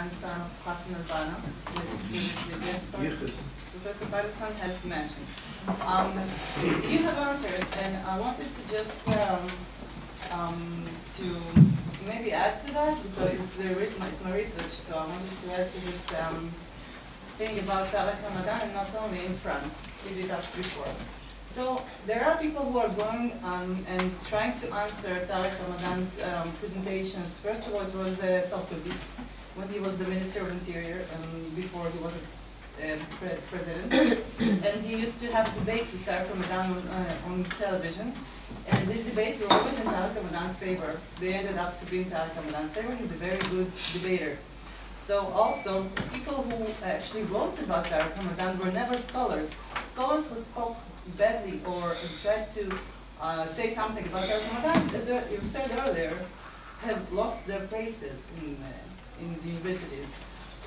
grandson of Hassan al-Banna, Professor Patterson has mentioned. You have answered, and I wanted to just to maybe add to that, because it's my research, so I wanted to add to this thing about Tarek Ramadan, and not only in France. We did that before. So there are people who are going and trying to answer Tarek Ramadan's presentations. First of all, it was Sarkozy, when he was the Minister of Interior, before he was president. And he used to have debates with Tarek Ramadan on television. And these debates were always in Tarek Ramadan's favor. They ended up to be in Tarek Ramadan's favor. He's a very good debater. So also, people who actually wrote about Tarek Ramadan were never scholars. Scholars who spoke badly or tried to say something about Tarek Ramadan, as you said earlier, have lost their places in the universities.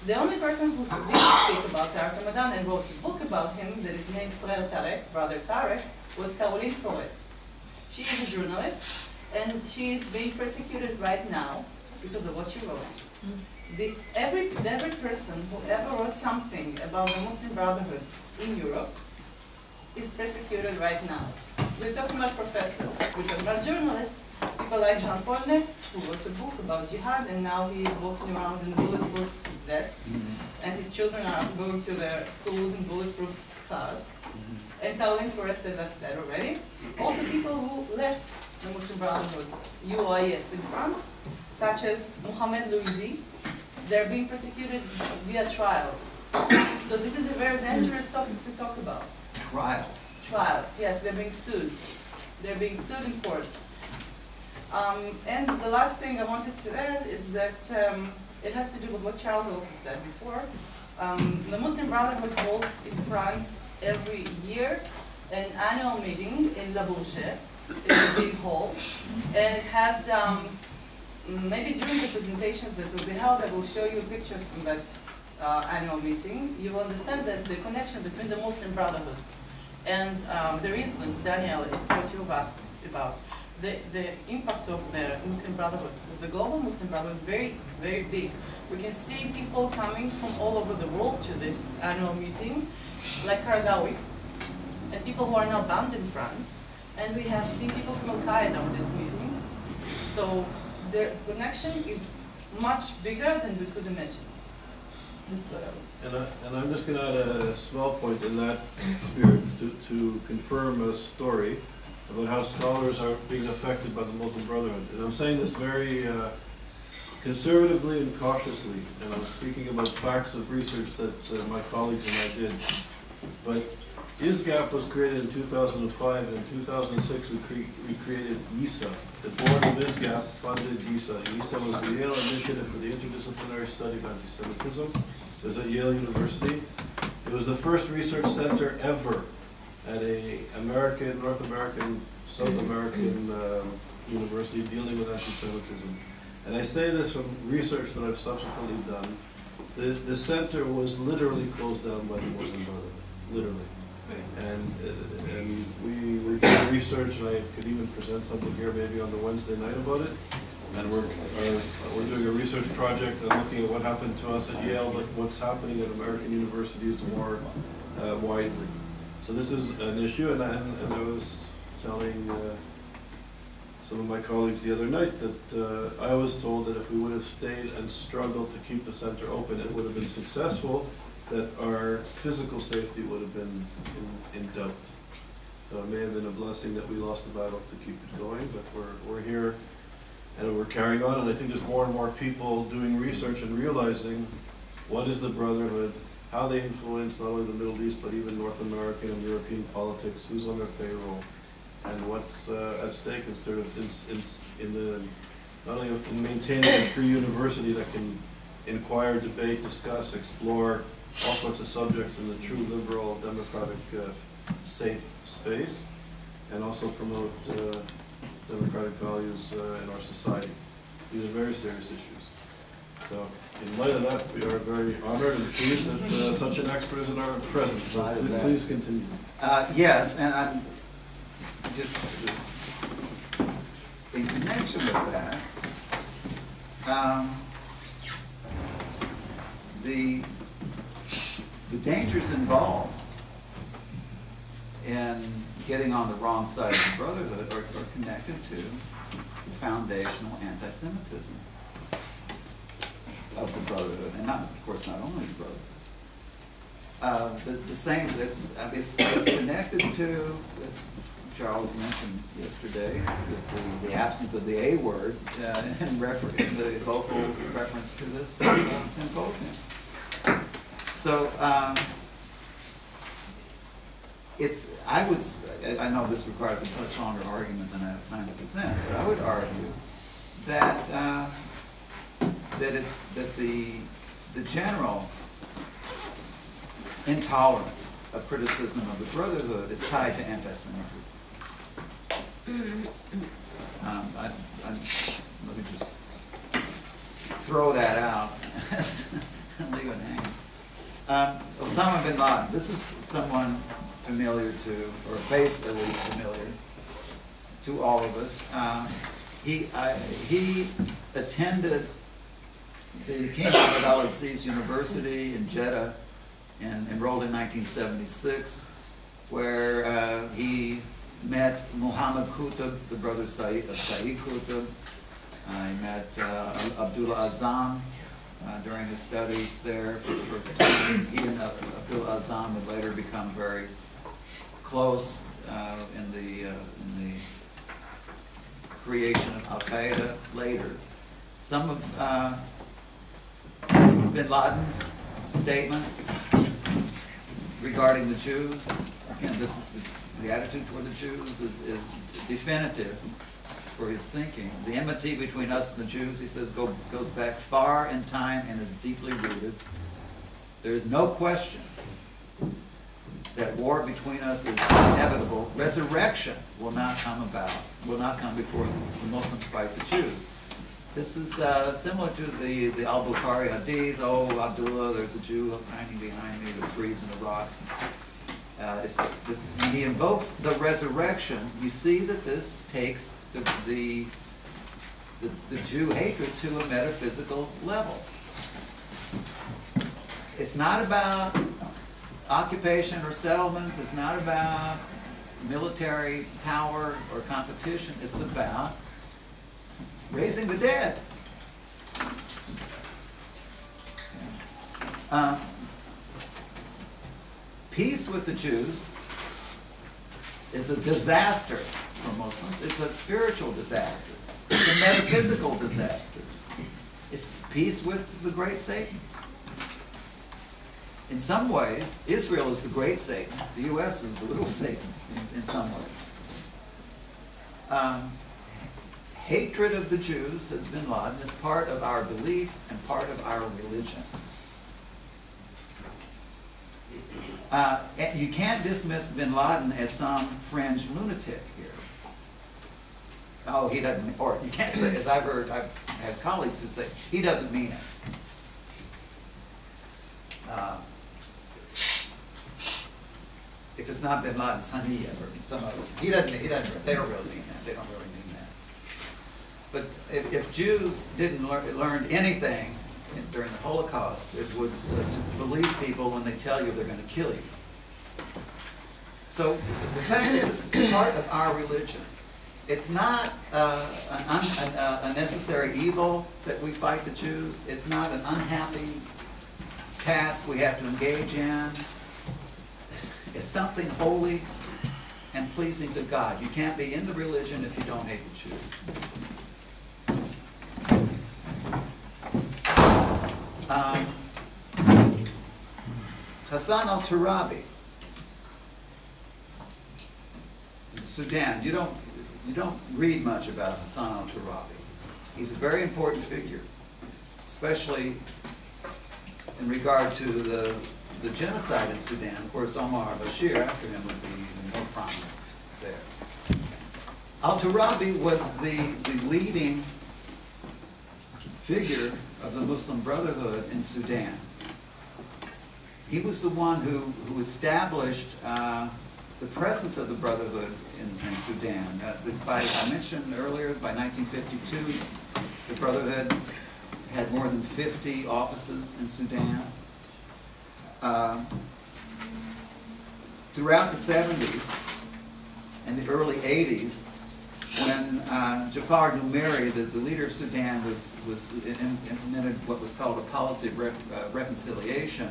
The only person who did speak about Tarek Ramadan and wrote a book about him that is named Frère Tarek, Brother Tarek, was Caroline Forest. She is a journalist, and she is being persecuted right now because of what she wrote. Every person who ever wrote something about the Muslim Brotherhood in Europe is persecuted right now. We're talking about professors, we're talking about journalists, people like Jean Paul Net, who wrote a book about jihad, and now he is walking around in a bulletproof vest, and his children are going to their schools in bulletproof cars. And Caroline Forest, as I've said already. Also people who left the Muslim Brotherhood, UOIF in France, such as Mohamed Louisi. They're being persecuted via trials. So this is a very dangerous topic to talk about. Trials? Trials, yes, they're being sued. They're being sued in court. And the last thing I wanted to add is that it has to do with what Charles also said before. The Muslim Brotherhood holds in France every year an annual meeting in La Bourget. It's a big hall. And it has, maybe during the presentations that will be held, I will show you pictures from that annual meeting. You will understand that the connection between the Muslim Brotherhood and their influence, Daniel, is what you've asked about. The impact of the Muslim Brotherhood, the global Muslim Brotherhood, is very, very big. We can see people coming from all over the world to this annual meeting, like Kardawi, and people who are now banned in France. And we have seen people from Al-Qaeda on these meetings. So the connection is much bigger than we could imagine. That's what I would say. And I'm just going to add a small point in that spirit to confirm a story about how scholars are being affected by the Muslim Brotherhood. And I'm saying this very conservatively and cautiously, and I'm speaking about facts of research that my colleagues and I did. But ISGAP was created in 2005, and in 2006 we created YISA. The board of ISGAP funded YISA. YISA was the Yale Initiative for the Interdisciplinary Study of Anti-Semitism. It was at Yale University. It was the first research center ever at a North American, South American university dealing with anti-Semitism. And I say this from research that I've subsequently done. The center was literally closed down by the Muslim Brotherhood, literally. And we were doing research, and I could even present something here maybe on the Wednesday night about it. And we're doing a research project and looking at what happened to us at Yale, but what's happening at American universities more widely. So this is an issue, and I was telling some of my colleagues the other night that I was told that if we would have stayed and struggled to keep the center open, it would have been successful, that our physical safety would have been in doubt. So it may have been a blessing that we lost the battle to keep it going, but we're here and we're carrying on, and I think there's more and more people doing research and realizing what is the Brotherhood, how they influence not only the Middle East but even North American and European politics, who's on their payroll, and what's at stake in the not only in maintaining a free university that can inquire, debate, discuss, explore all sorts of subjects in the true liberal, democratic, safe space, and also promote democratic values in our society. These are very serious issues. So, in light of that, we are very honored and pleased that such an expert is in our presence. So please continue. Yes, and I'm just in connection with that. the dangers involved in getting on the wrong side of the Brotherhood are connected to foundational anti-Semitism of the Brotherhood, and not, of course, not only the Brotherhood. The same, it's connected to, as Charles mentioned yesterday, the absence of the A word in the vocal reference to this symposium. So I know this requires a much longer argument than I have time to present, but I would argue that the general intolerance of criticism of the Brotherhood is tied to anti-Semitism. Let me just throw that out and leave it hanging. Osama bin Laden. This is someone familiar to, or a face at least familiar to all of us. He attended the King Abdul Aziz University in Jeddah and enrolled in 1976, where he met Muhammad Qutb, the brother of Sayyid Qutb. He met Abdullah Azam during his studies there for the first time. He and Abdullah Azam would later become very close in the creation of Al-Qaeda later. Some of bin Laden's statements regarding the Jews, again, this is the attitude toward the Jews is definitive for his thinking. The enmity between us and the Jews, he says, goes back far in time and is deeply rooted. There is no question that war between us is inevitable. Resurrection will not come before the Muslims fight the Jews. This is similar to the al-Bukhari hadith, oh, Abdullah, there's a Jew hiding behind me, the trees and the rocks. When he invokes the resurrection, you see that this takes the Jew hatred to a metaphysical level. It's not about occupation or settlements, it's not about military power or competition, it's about raising the dead. Peace with the Jews is a disaster for Muslims. It's a spiritual disaster. It's a metaphysical disaster. It's peace with the great Satan. In some ways, Israel is the great Satan. The U.S. is the little Satan in some ways. Hatred of the Jews, says bin Laden, is part of our belief and part of our religion. And you can't dismiss bin Laden as some fringe lunatic here. Oh, he doesn't, or you can't say, as I've had colleagues who say, he doesn't mean it. If it's not bin Laden, it's Haniyeh or some other. He doesn't, they don't really mean that. They don't really mean that. But if Jews didn't learn anything during the Holocaust, it was to believe people when they tell you they're going to kill you. So the fact that this is part of our religion, it's not a necessary evil that we fight the Jews. It's not an unhappy task we have to engage in. It's something holy and pleasing to God. You can't be in the religion if you don't hate the Jews. Hassan al-Turabi, in Sudan. You don't read much about Hassan al-Turabi. He's a very important figure, especially in regard to the genocide in Sudan. Of course, Omar al-Bashir after him would be even more prominent there. Al-Turabi was the leading figure of the Muslim Brotherhood in Sudan. He was the one who established the presence of the Brotherhood in Sudan. I mentioned earlier, by 1952, the Brotherhood had more than 50 offices in Sudan. throughout the 70s and the early 80s, when Jafar Numeri, the leader of Sudan, implemented what was called a policy of reconciliation,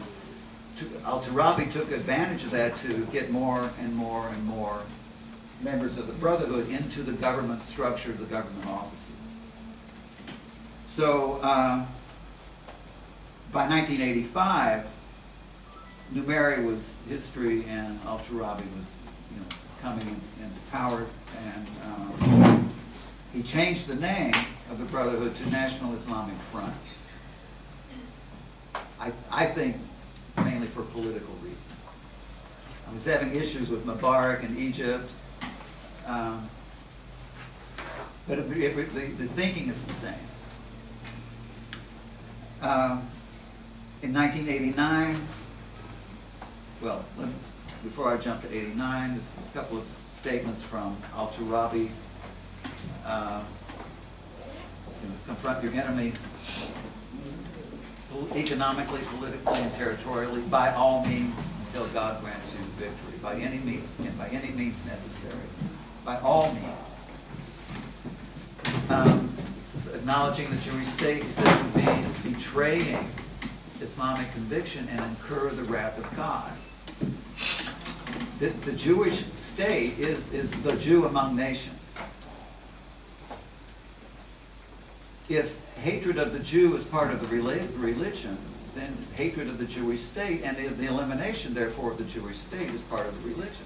al-Turabi took advantage of that to get more and more and more members of the Brotherhood into the government structure, the government offices. So by 1985, Numeri was history and al-Turabi was, coming into power, and he changed the name of the Brotherhood to National Islamic Front. I think mainly for political reasons. I was having issues with Mubarak in Egypt, but the thinking is the same. In 1989, well, before I jump to 89, there's a couple of statements from al-Turabi. Confront your enemy economically, politically, and territorially by all means until God grants you victory. By any means, and by any means necessary. By all means. Acknowledging the Jewish state, he says, would be betraying Islamic conviction and incur the wrath of God. The Jewish state is the Jew among nations. If hatred of the Jew is part of the religion, then hatred of the Jewish state and the elimination, therefore, of the Jewish state is part of the religion.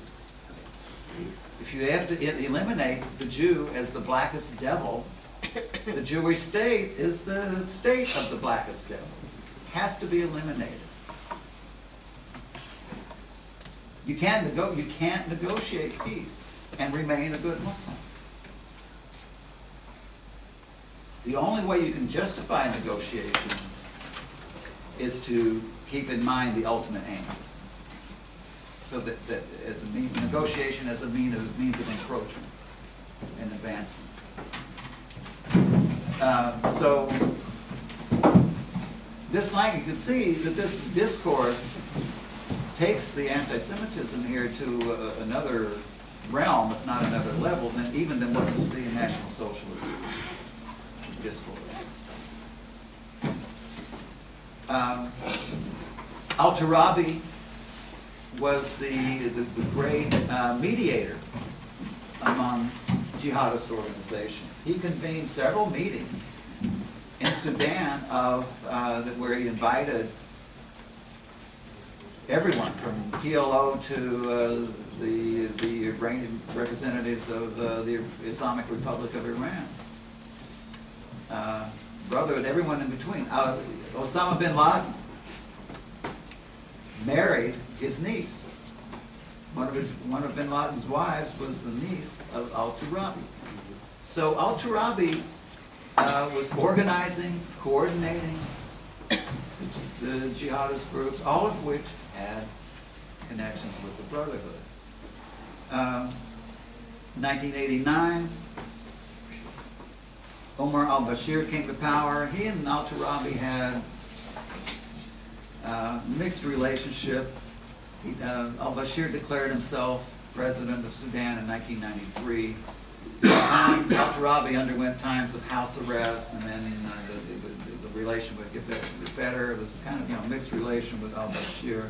If you have to eliminate the Jew as the blackest devil, the Jewish state is the state of the blackest devils. It has to be eliminated. You can't negotiate peace and remain a good Muslim. The only way you can justify negotiation is to keep in mind the ultimate aim. So that as a negotiation as a means of encroachment and advancement. So this line, you can see that this discourse takes the anti-Semitism here to another realm, if not another level, than what you see in National Socialism discourse. Al-Turabi was the great mediator among jihadist organizations. He convened several meetings in Sudan where he invited everyone from PLO to the Iranian representatives of the Islamic Republic of Iran. Brotherhood, everyone in between. Osama bin Laden married his niece. One of bin Laden's wives was the niece of al-Turabi. So al-Turabi was organizing, coordinating the jihadist groups, all of which had connections with the Brotherhood. 1989, Omar al-Bashir came to power. He and al-Turabi had a mixed relationship. Al-Bashir declared himself president of Sudan in 1993. Al-Turabi underwent times of house arrest, and then the relation would get better. It was kind of mixed relation with al-Bashir.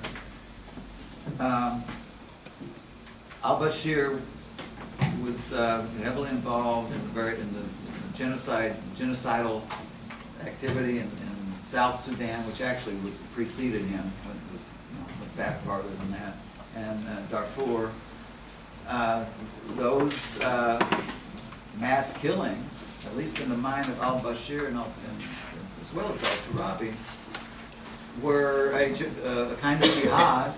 Al-Bashir was heavily involved in the genocidal activity in South Sudan, which actually preceded him. It was went back farther than that, and Darfur. Those mass killings, at least in the mind of al-Bashir and as well as al-Turabi, were a kind of jihad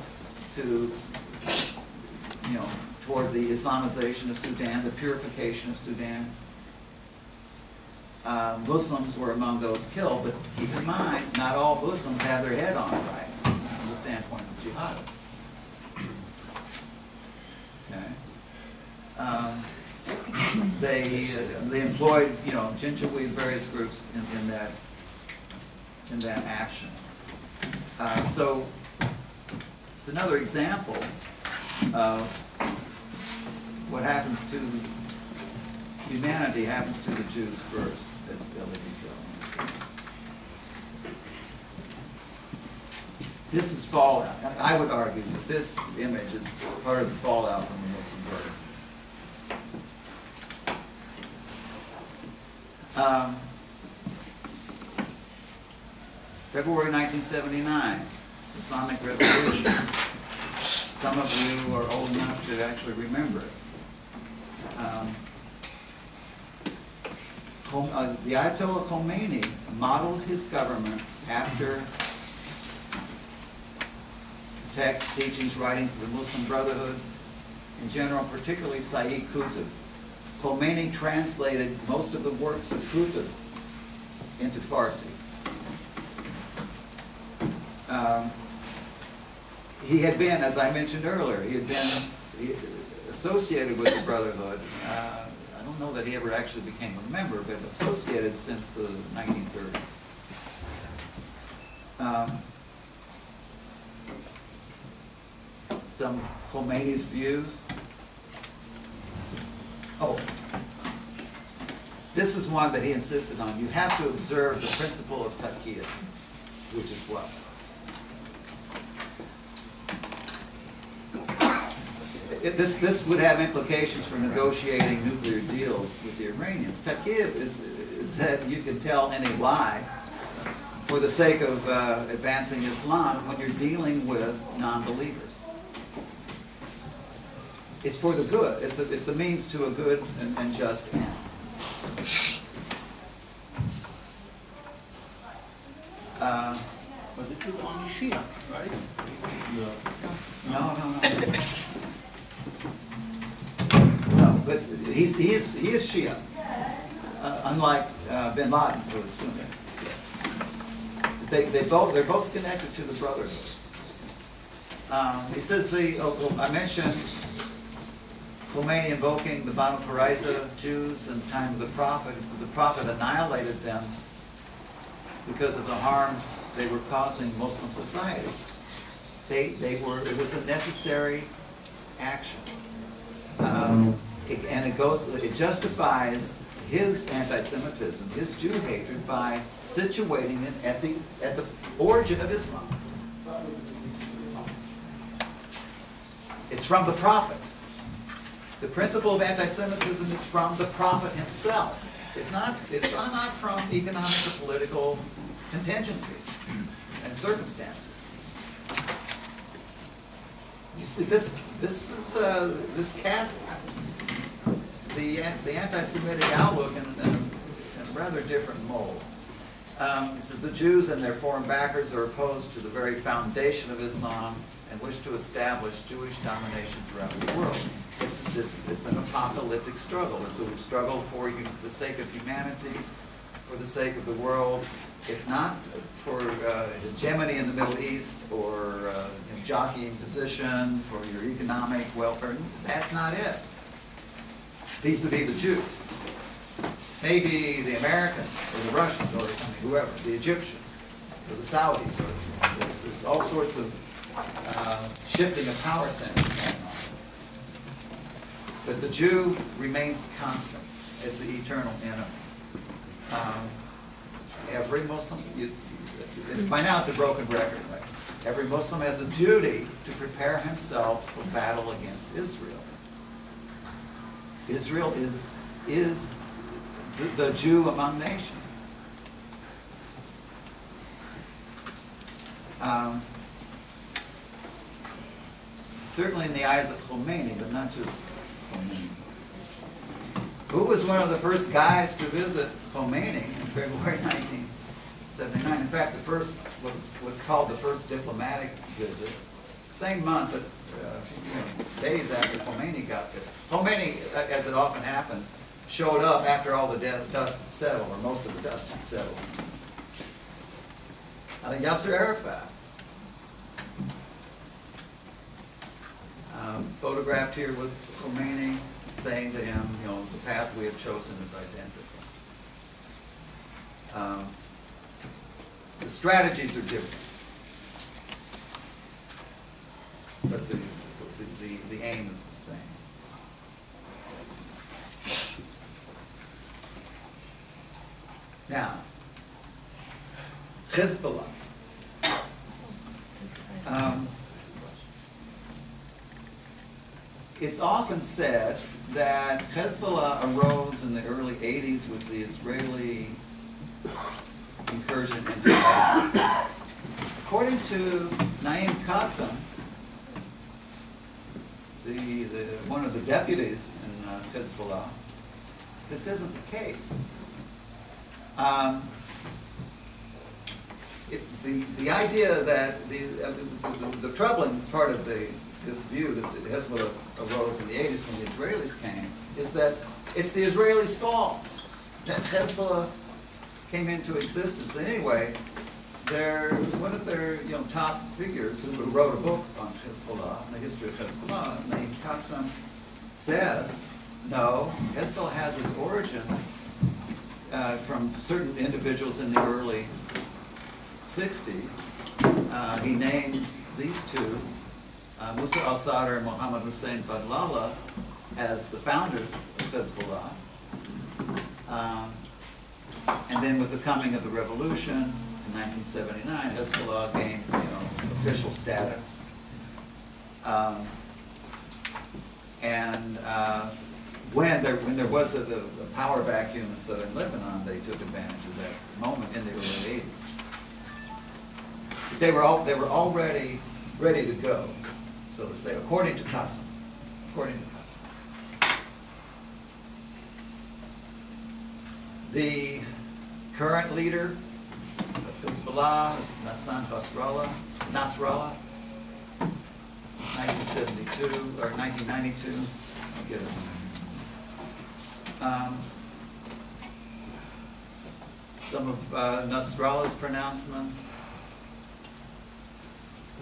toward the Islamization of Sudan, the purification of Sudan. Muslims were among those killed, but keep in mind, not all Muslims have their head on right from the standpoint of jihadists. Okay. They employed Janjaweed, various groups in that action. So It's another example of what happens to humanity happens to the Jews first. That's Elie This is fallout. I would argue that this image is part of the fallout from the Muslim Brotherhood. February 1979, Islamic Revolution. Some of you are old enough to actually remember it. The Ayatollah Khomeini modeled his government after texts, teachings, writings of the Muslim Brotherhood in general, particularly Sayyid Qutb. Khomeini translated most of the works of Qutb into Farsi. He had been, as I mentioned earlier, he had been associated with the Brotherhood. I don't know that he ever actually became a member, but associated since the 1930s. Some Khomeini's views. Oh, this is one that he insisted on. You have to observe the principle of taqiyya, which is what? This would have implications for negotiating nuclear deals with the Iranians. Taqiyya is that you can tell any lie for the sake of advancing Islam when you're dealing with non-believers. It's for the good. It's a means to a good and just end. But this is only Shia, right? No. No, but he is Shia, unlike bin Laden, who is Sunni. They're both connected to the Brotherhood. He says I mentioned Khomeini invoking the Banu Qurayza Jews in the time of the Prophet. He said the Prophet annihilated them because of the harm they were causing Muslim society. It was a necessary action. And it justifies his anti-Semitism, his Jew hatred, by situating it at the origin of Islam. It's from the Prophet. The principle of anti-Semitism is from the Prophet himself. It's not from economic or political contingencies and circumstances. You see, this casts the anti-Semitic outlook in a rather different mold. So the Jews and their foreign backers are opposed to the very foundation of Islam and wish to establish Jewish domination throughout the world. It's an apocalyptic struggle. It's a struggle for the sake of humanity, for the sake of the world. It's not for hegemony in the Middle East or jockeying position for your economic welfare. That's not it. Vis-a-vis the Jews. Maybe the Americans or the Russians or whoever, the Egyptians or the Saudis. There's all sorts of shifting of power centers going on. But the Jew remains constant as the eternal enemy. Every Muslim, by now it's a broken record, right? Every Muslim has a duty to prepare himself for battle against Israel. Israel is the Jew among nations. Certainly in the eyes of Khomeini, but not just Khomeini. Who was one of the first guys to visit Khomeini in February 1979? In fact, what's called the first diplomatic visit, same month, that, a few days after Khomeini got there. Khomeini, as it often happens, showed up after all the dust had settled, or most of the dust had settled. Yasser Arafat, photographed here with Khomeini, saying to him, the path we have chosen is identical. The strategies are different. but the aim is the same. Now, Hezbollah. It's often said that Hezbollah arose in the early 80s with the Israeli incursion into Iraq. According to Naim Qassem, one of the deputies in Hezbollah, this isn't the case. The idea that the troubling part of this view that Hezbollah arose in the 80s when the Israelis came is that it's the Israelis' fault that Hezbollah came into existence. But anyway, one of their top figures who wrote a book on Hezbollah, the history of Hezbollah, named Qassem, says, no, Hezbollah has its origins from certain individuals in the early 60s. He names these two, Musa al-Sadr and Mohammed Hussein Fadlallah, as the founders of Hezbollah. And then with the coming of the revolution in 1979, Hezbollah gains official status. When there was a power vacuum in southern Lebanon, they took advantage of that moment in the early 80s. But they were already ready to go, so to say, according to Qassem. The current leader of Hezbollah is Nassan Nasrallah. Since 1972 or 1992. I'll get it. Some of Nasrallah's pronouncements.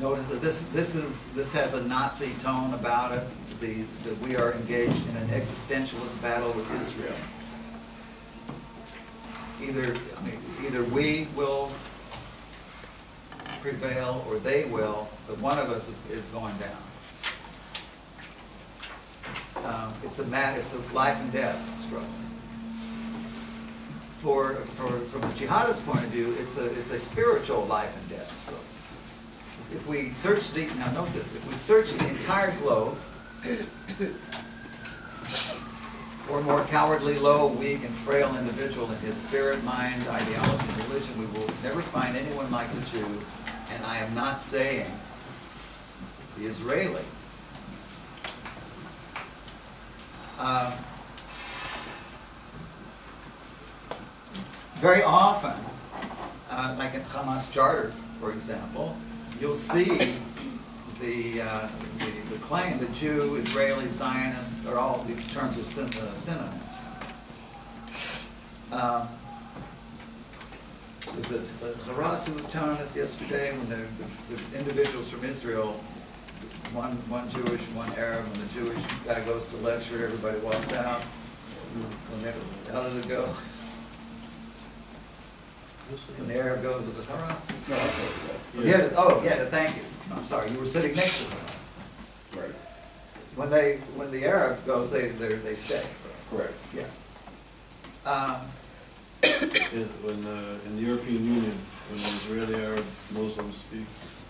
Notice that this has a Nazi tone about it. That we are engaged in an existentialist battle with Israel. Either we will prevail or they will, but one of us is going down. It's a life and death struggle. From the jihadist point of view, it's a spiritual life and death struggle. If we search now note this, if we search the entire globe for a more cowardly, low, weak, and frail individual in his spirit, mind, ideology, and religion, we will never find anyone like the Jew, and I am not saying the Israeli. Very often, like in Hamas Charter, for example, you'll see the claim that Jew, Israeli, Zionist, or all these terms are synonyms. Was it Haras who was telling us yesterday when the individuals from Israel, one Jewish, one Arab, when the Jewish guy goes to lecture, everybody walks out. How did it go? When the Arab goes, was it Haras? No, Yeah. Oh, yeah. Thank you. I'm sorry. You were sitting next to Haras. Right. When the Arab goes, they stay. Correct. Yes. In the European Union, when the Israeli Arab Muslim speaks,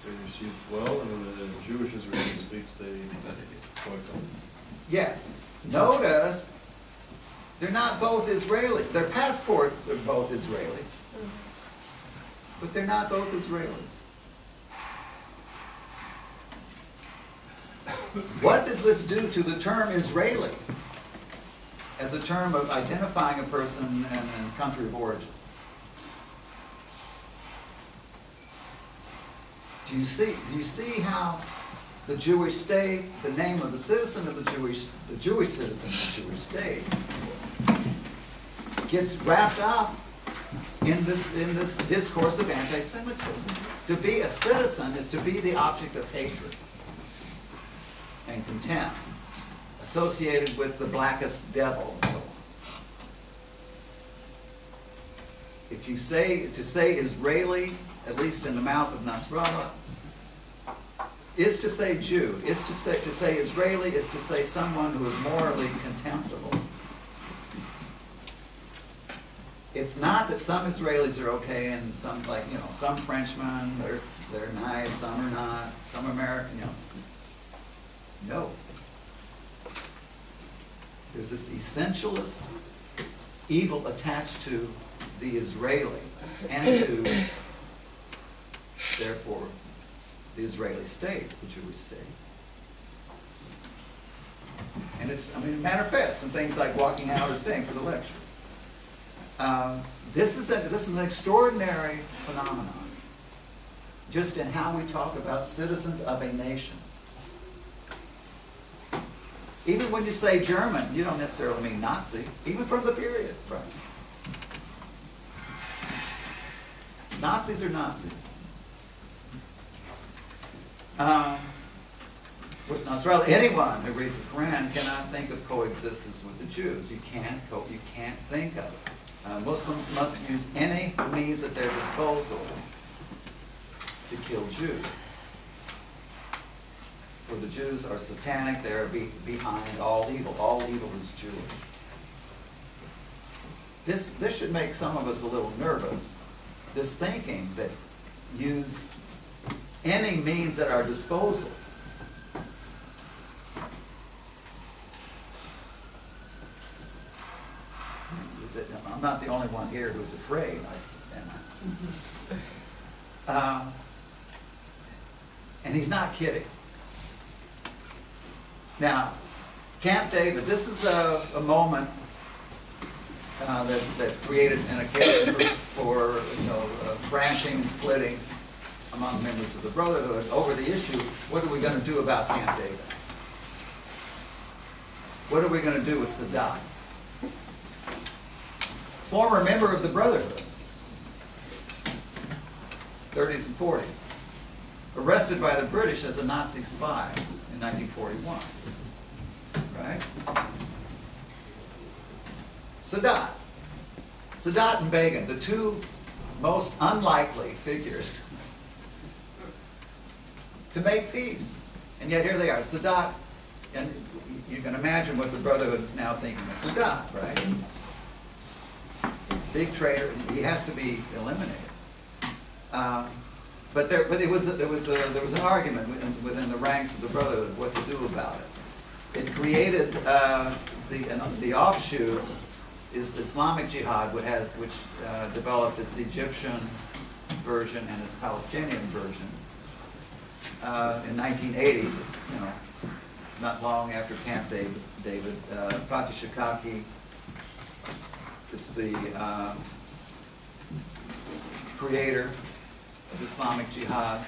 they receive well, and when the Jewish Israeli speaks, they boycott. Yes. Notice they're not both Israeli. Their passports are both Israeli, but they're not both Israelis. What does this do to the term Israeli as a term of identifying a person and country of origin? Do you see how the Jewish state, the name of the citizen of the Jewish citizen of the Jewish state, gets wrapped up in this discourse of anti-Semitism? To be a citizen is to be the object of hatred and contempt, associated with the blackest devil and so on. If you say Israeli, at least in the mouth of Nasrallah, is to say Jew, is to say Israeli, is to say someone who is morally contemptible. It's not that some Israelis are okay and some, like, you know, some Frenchmen, they're nice, some are not, some American, you know. No. There's this essentialist evil attached to the Israeli and to, therefore, the Israeli state, the Jewish state. And it's, I mean, it manifests in things like walking out or staying for the lectures. This is an extraordinary phenomenon, just in how we talk about citizens of a nation. Even when you say German, you don't necessarily mean Nazi, even from the period, right? Nazis are Nazis. With Nasrallah, anyone who reads the Quran cannot think of coexistence with the Jews. You can't think of it. Muslims must use any means at their disposal to kill Jews. For the Jews are satanic, they are behind all evil. All evil is Jewish. This should make some of us a little nervous. This thinking that use any means at our disposal. I'm not the only one here who's afraid. And he's not kidding. Now, Camp David, this is a moment that created an occasion for branching and splitting among members of the Brotherhood over the issue, what are we going to do about Camp David? What are we going to do with Sadat? Former member of the Brotherhood, 30s and 40s, arrested by the British as a Nazi spy in 1941. Right? Sadat and Begin, the two most unlikely figures to make peace. And yet here they are, Sadat, and you can imagine what the Brotherhood is now thinking of Sadat, right? Big traitor, he has to be eliminated. But there was an argument within the ranks of the Brotherhood what to do about it. It created the offshoot is Islamic Jihad, which developed its Egyptian version and its Palestinian version in 1980. Not long after Camp David, Fatih Shikaki is the creator of Islamic Jihad.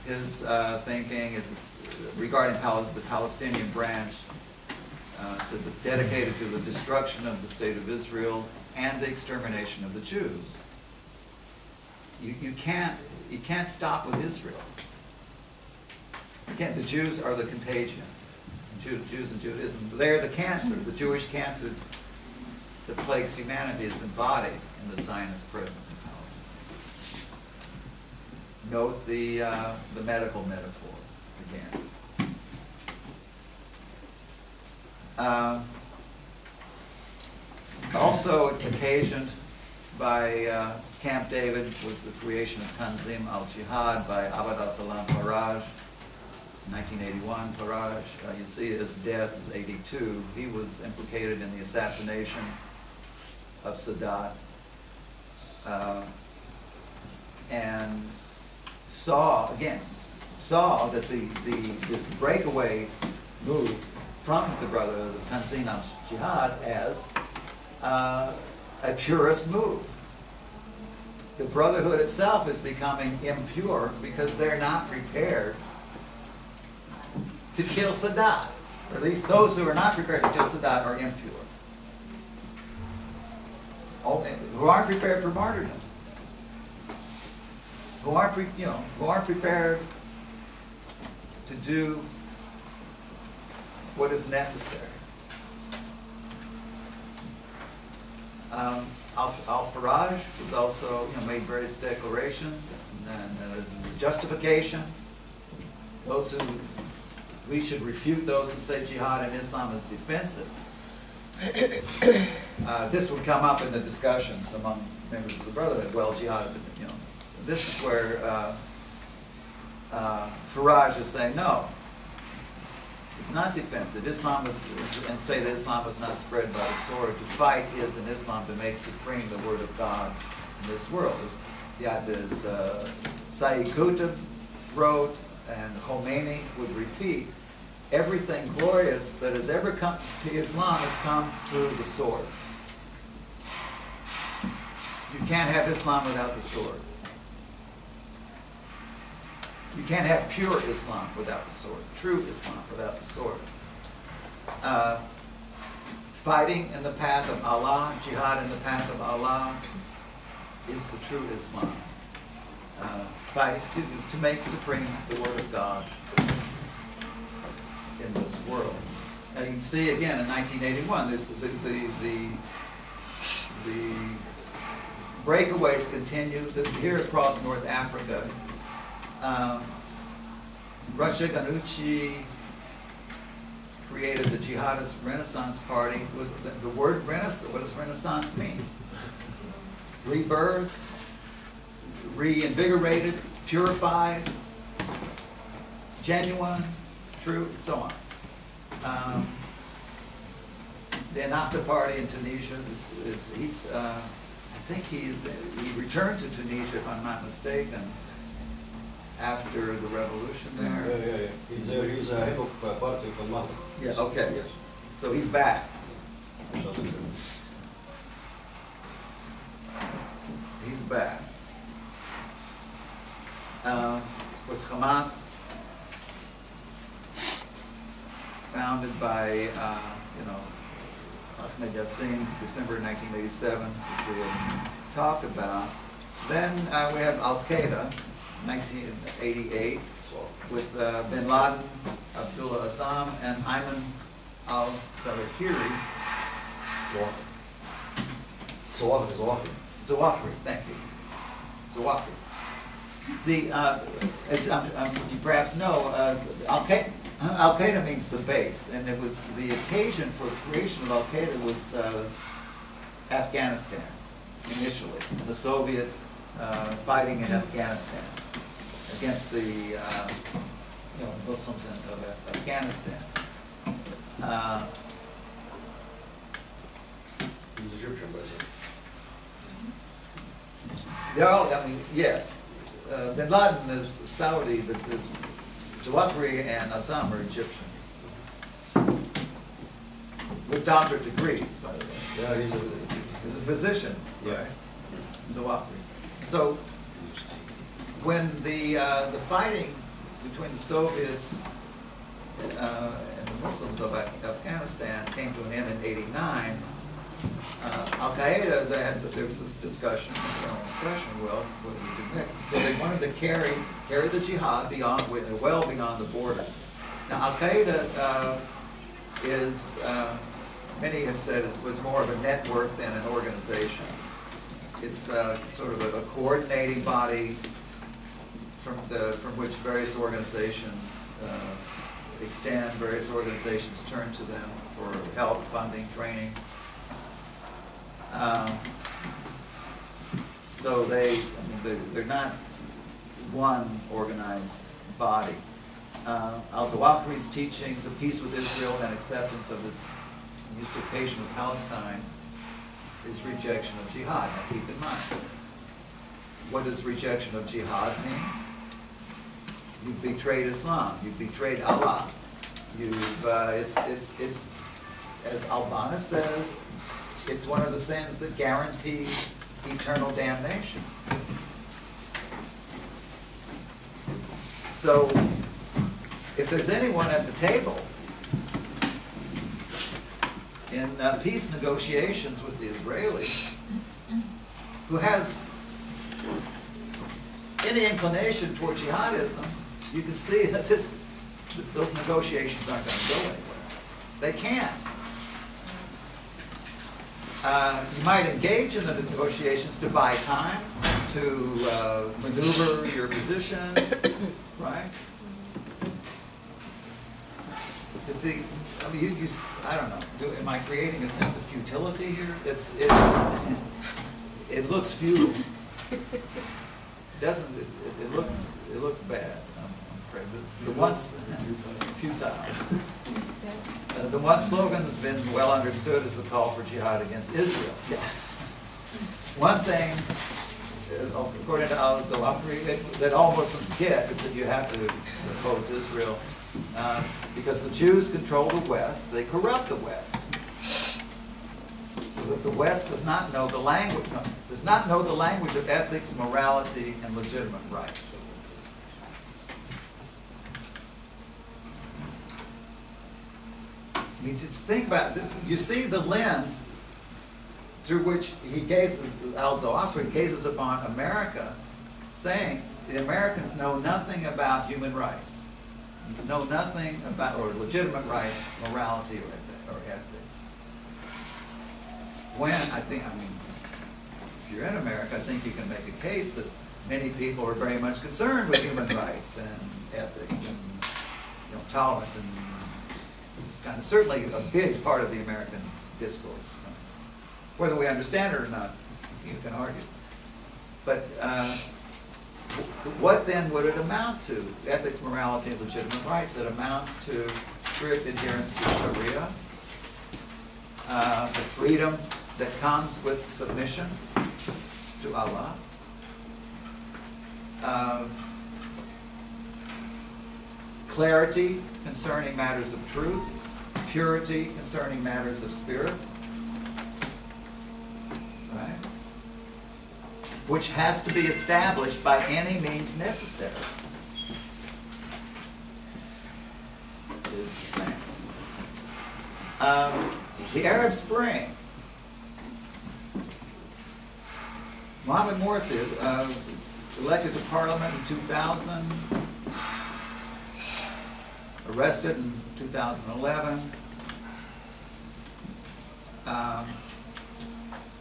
His thinking is regarding the Palestinian branch says it's dedicated to the destruction of the state of Israel and the extermination of the Jews. You can't stop with Israel. Again, the Jews are the contagion. Jews and Judaism, they're the cancer, the Jewish cancer that plagues humanity is embodied in the Zionist presence in Palestine. Note the medical metaphor again. Also occasioned by Camp David was the creation of Tanzim al-Jihad by Abd al-Salam Faraj. 1981, Faraj, you see his death is 82. He was implicated in the assassination of Sadat and saw that this breakaway move from the Brotherhood of Tanzim al-Jihad as a purist move. The Brotherhood itself is becoming impure because they're not prepared to kill Sadat, or at least those who are not prepared to kill Sadat are impure. Who aren't prepared for martyrdom, who aren't prepared to do what is necessary. Al-Faraj was also made various declarations, and then there's a justification we should refute those who say jihad in Islam is defensive. This would come up in the discussions among members of the Brotherhood. Well, jihad, you know, this is where Faraj is saying no. It's not defensive. Islam is, and say that Islam was not spread by the sword. To fight is in Islam to make supreme the word of God in this world. As Sayyid Qutb wrote, and Khomeini would repeat, everything glorious that has ever come to Islam has come through the sword. You can't have Islam without the sword. You can't have pure Islam without the sword, true Islam without the sword. Fighting in the path of Allah, jihad in the path of Allah, is the true Islam. Fighting to make supreme the word of God in this world. Now you can see again in 1981, the breakaways continue. This here across North Africa. Russia Ghanouchi created the Jihadist Renaissance Party with the word Renaissance. What does Renaissance mean? Rebirth, reinvigorated, purified, genuine, true, and so on. The Ennahda Party in Tunisia I think he returned to Tunisia, if I'm not mistaken, after the revolution there. Yeah. He's a head of party from Malta. Yeah, okay. Yes. So he's back. He's back. Was Hamas founded by, Ahmed Yassin, December 1987, which we had talked about. Then we have Al-Qaeda, 1988, with bin Laden, Abdullah Azzam, and Ayman al-Zawahiri. Zawahiri, thank you. Zawahiri. As you perhaps know, Al-Qaeda means the base, and it was the occasion for creation of Al-Qaeda was Afghanistan initially, the Soviet fighting in Afghanistan against the Muslims of Afghanistan. He's Egyptian, by the way. They're all, yes. Bin Laden is Saudi, but the Zawahiri and Azzam are Egyptian. With doctorate degrees, by the way. Yeah, He's a physician, yeah. right? Zawahiri. So when the fighting between the Soviets and the Muslims of Afghanistan came to an end in '89, Al-Qaeda, there was this discussion, well, what do we do next? So they wanted to carry the jihad well beyond the borders. Now Al-Qaeda is, many have said, was more of a network than an organization. It's sort of a coordinating body from which various organizations extend, various organizations turn to them for help, funding, training. So they're not one organized body. Al-Zawahiri's teachings of peace with Israel and acceptance of its usurpation of Palestine is rejection of jihad. Now keep in mind, what does rejection of jihad mean? You've betrayed Islam. You've betrayed Allah. It's as Al-Banna says, it's one of the sins that guarantees eternal damnation. So, if there's anyone at the table in peace negotiations with the Israelis who has any inclination toward jihadism, you can see that those negotiations aren't going to go anywhere. They can't. You might engage in the negotiations to buy time, to maneuver your position, right? I mean, I don't know. Am I creating a sense of futility here? It looks futile. Doesn't it? It looks bad. I'm afraid. The once futile. The one slogan that's been well understood is the call for jihad against Israel. One thing, according to al-Zawahiri, that all Muslims get is that you have to oppose Israel because the Jews control the West, they corrupt the West. So that the West does not know the language of ethics, morality, and legitimate rights. I mean, just think about this. You see the lens through which he gazes, al-Zawahiri gazes upon America, saying the Americans know nothing about human rights, know nothing about, or legitimate rights, morality, or ethics. When if you're in America, I think you can make a case that many people are very much concerned with human rights and ethics and tolerance, and it's kind of certainly a big part of the American discourse. Whether we understand it or not, you can argue. But what then would it amount to? Ethics, morality, and legitimate rights. It amounts to strict adherence to Sharia, the freedom that comes with submission to Allah, clarity concerning matters of truth, purity concerning matters of spirit, right? Which has to be established by any means necessary. Is the thing. The Arab Spring. Mohammed Morsi, elected to Parliament in 2000, arrested in 2011,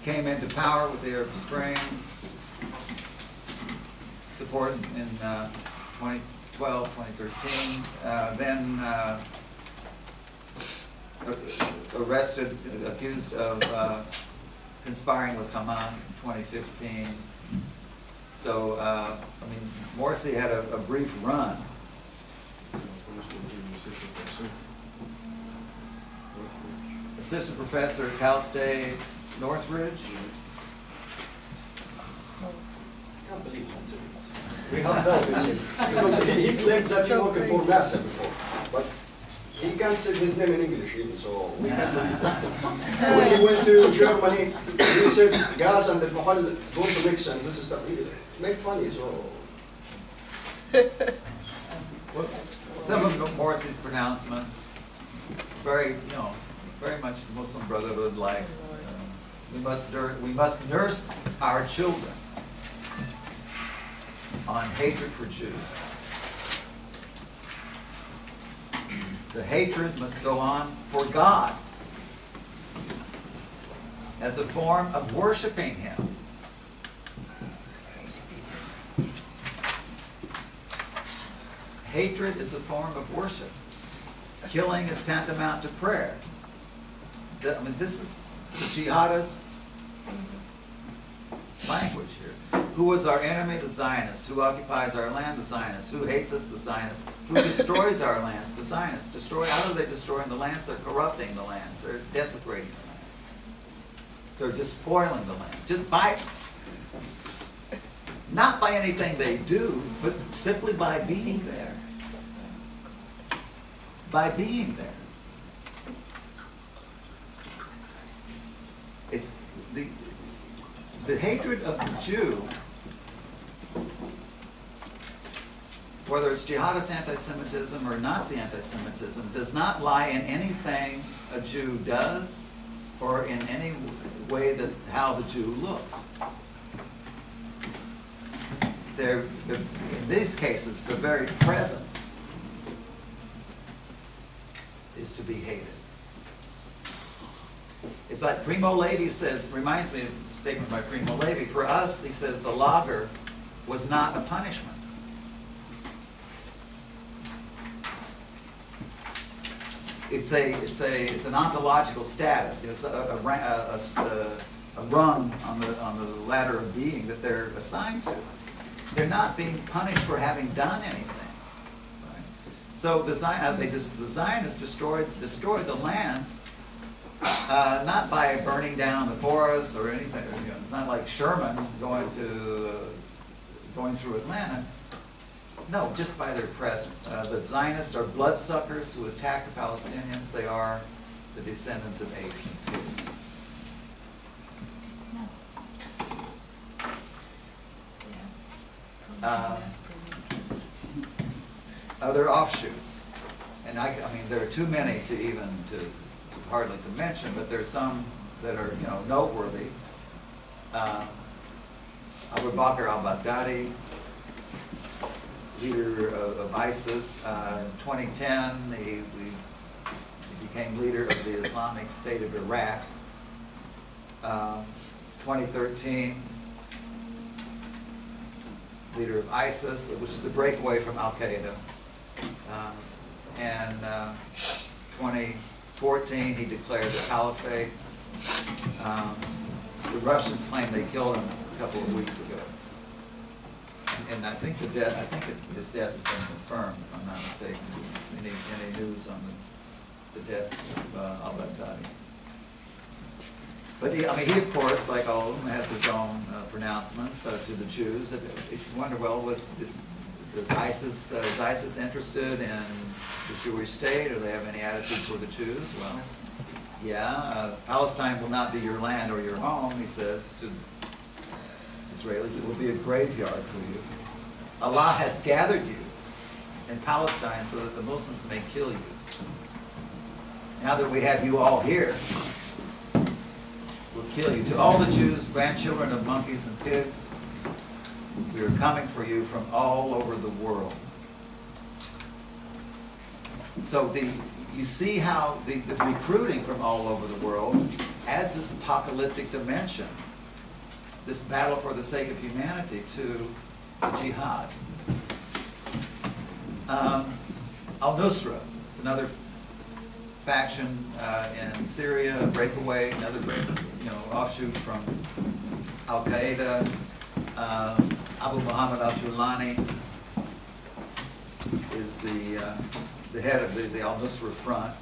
came into power with the Arab Spring, support in 2012, 2013, then arrested, accused of conspiring with Hamas in 2015. So, Morsi had a brief run. Assistant professor at Cal State Northridge. I can't believe that. We have that because he claims that he worked for NASA before, but he can't say his name in English even, so we can't believe that. When he went to Germany, he said gas and alcohol don't mix and this stuff. He make funny, so. Some of Morsi's pronouncements, very, very much Muslim Brotherhood like. We must nurse our children on hatred for Jews. The hatred must go on for God as a form of worshiping Him. Hatred is a form of worship. Killing is tantamount to prayer. This is the jihadist language here. Who was our enemy? The Zionists. Who occupies our land? The Zionists. Who hates us? The Zionists. Who destroys our lands? The Zionists. How are they destroying the lands? They're corrupting the lands. They're desecrating the lands. They're despoiling the land. Not by anything they do, but simply by being there. By being there. It's the hatred of the Jew, whether it's jihadist anti-Semitism or Nazi anti-Semitism, does not lie in anything a Jew does or in any way that how the Jew looks. In these cases, the very presence is to be hated. It's like Primo Levi says, reminds me of a statement by Primo Levi. For us, he says, the lager was not a punishment. it's an ontological status. It's a rung on the ladder of being that they're assigned to. They're not being punished for having done anything. Right? So the Zionists destroyed the lands, not by burning down the forests or anything. You know, it's not like Sherman going through Atlanta. No, just by their presence. The Zionists are bloodsuckers who attack the Palestinians. They are the descendants of apes and pigs. Other offshoots, and I mean there are too many to even to hardly to mention, but there's some that are noteworthy. Abu Bakr al-Baghdadi, leader of ISIS. In 2010, he became leader of the Islamic State of Iraq. 2013. Leader of ISIS, which is a breakaway from Al-Qaeda. And 2014, he declared the caliphate. The Russians claim they killed him a couple of weeks ago. And I think his death has been confirmed, if I'm not mistaken. Any news on the death of al-Baghdadi? But he, of course, like all of them, has his own pronouncements to the Jews. If you wonder, well, is ISIS interested in the Jewish state, or do they have any attitude for the Jews? Well, yeah, Palestine will not be your land or your home, he says to Israelis. It will be a graveyard for you. Allah has gathered you in Palestine so that the Muslims may kill you. Now that we have you all here, we'll kill you. To all the Jews, grandchildren of monkeys and pigs, we are coming for you from all over the world. So you see how the recruiting from all over the world adds this apocalyptic dimension, this battle for the sake of humanity, to the jihad. Al-Nusra is another faction in Syria, a breakaway, another offshoot from Al-Qaeda. Abu Muhammad al-Julani is the head of the al-Nusra Front.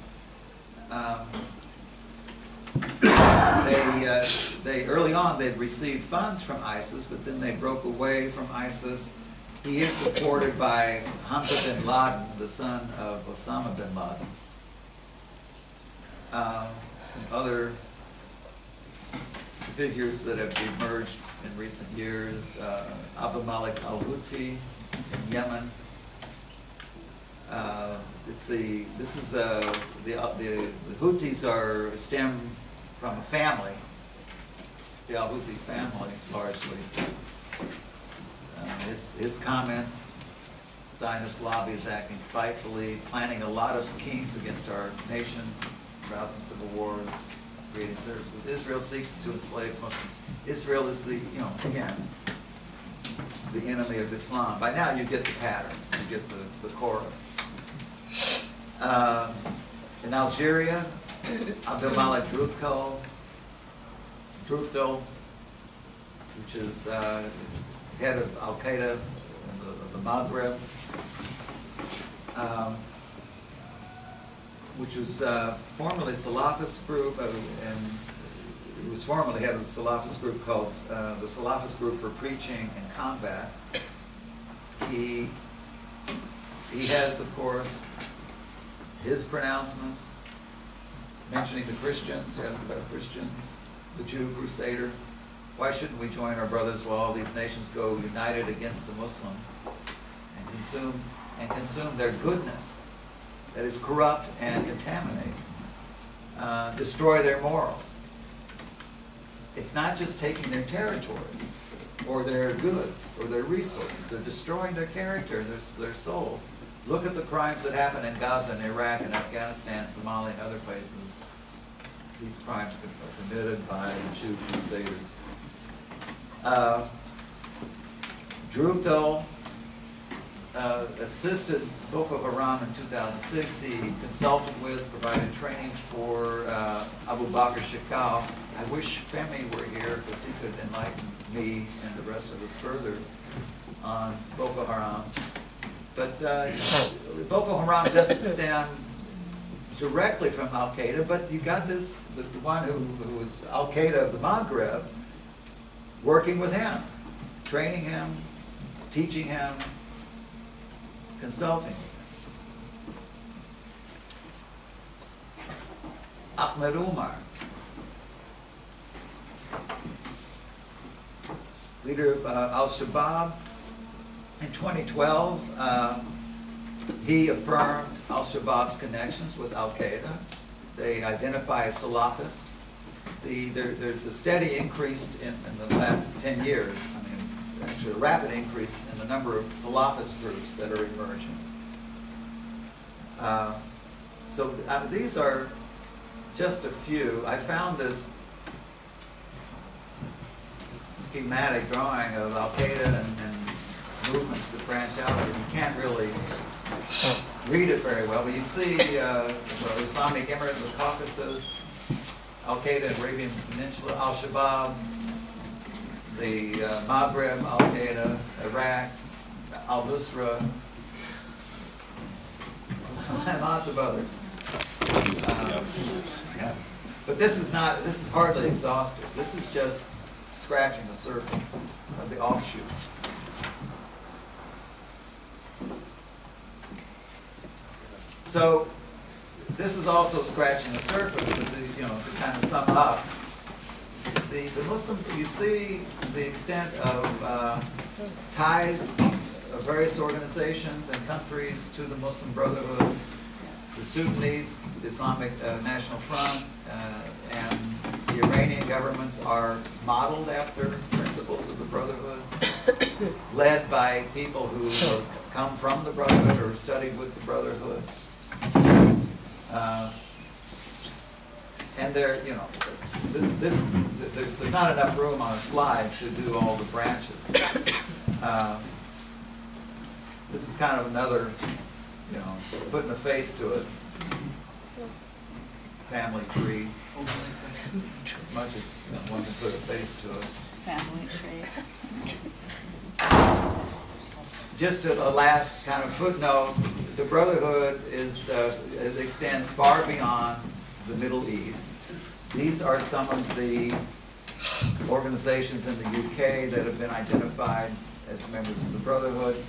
They early on they'd received funds from ISIS, but then they broke away from ISIS. He is supported by Hamza bin Laden, the son of Osama bin Laden. Some other figures that have emerged in recent years: Abu Malik al-Houthi in Yemen. The Houthis stem from a family, the al-Houthi family, largely. His comments: Zionist lobby is acting spitefully, planning a lot of schemes against our nation, rousing civil wars, creating services. Israel seeks to enslave Muslims. Israel is the enemy of Islam. By now you get the pattern, you get the chorus. In Algeria, Abdel Malik Drukdel, which is head of Al-Qaeda in the Maghreb, which was formerly a Salafist group, and it was formerly head of the Salafist group called the Salafist Group for Preaching and Combat. He has, of course, his pronouncement mentioning the Christians. He asked about Christians, the Jew crusader. Why shouldn't we join our brothers while all these nations go united against the Muslims and consume their goodness that is corrupt and contaminating, destroy their morals? It's not just taking their territory or their goods or their resources. They're destroying their character and their souls. Look at the crimes that happen in Gaza and Iraq and Afghanistan, Somalia, and other places. These crimes are committed by the Jew crusader. Drukdel assisted Boko Haram in 2006. He consulted with, provided training for Abu Bakr Shekau. I wish Femi were here because he could enlighten me and the rest of us further on Boko Haram. But Boko Haram doesn't stem directly from Al-Qaeda, but you got this, the one who was Al-Qaeda of the Maghreb, working with him, training him, teaching him, consulting. Ahmed Umar, leader of Al-Shabaab. In 2012, he affirmed Al-Shabaab's connections with Al-Qaeda. They identify as Salafist. There's a steady increase in the last 10 years. I mean, actually a rapid increase in the number of Salafist groups that are emerging. These are just a few. I found this schematic drawing of Al-Qaeda and movements that branch out. You can't really read it very well, but you see Islamic Emirates of Caucasus, Al-Qaeda in Arabian Peninsula, Al-Shabaab, the Maghreb, Al-Qaeda, Iraq, Al-Nusra, and lots of others. Yeah. But this is hardly exhaustive. This is just scratching the surface of the offshoots. So this is also scratching the surface, but to kind of sum up, the Muslim, you see the extent of ties of various organizations and countries to the Muslim Brotherhood. The Sudanese, the Islamic National Front, and the Iranian governments are modeled after principles of the Brotherhood, led by people who have come from the Brotherhood or studied with the Brotherhood. And there's not enough room on a slide to do all the branches. This is kind of another, putting a face to it. Family tree, as much as one can put a face to it. Family tree. Just a last kind of footnote, the Brotherhood it extends far beyond the Middle East. These are some of the organizations in the UK that have been identified as members of the Brotherhood.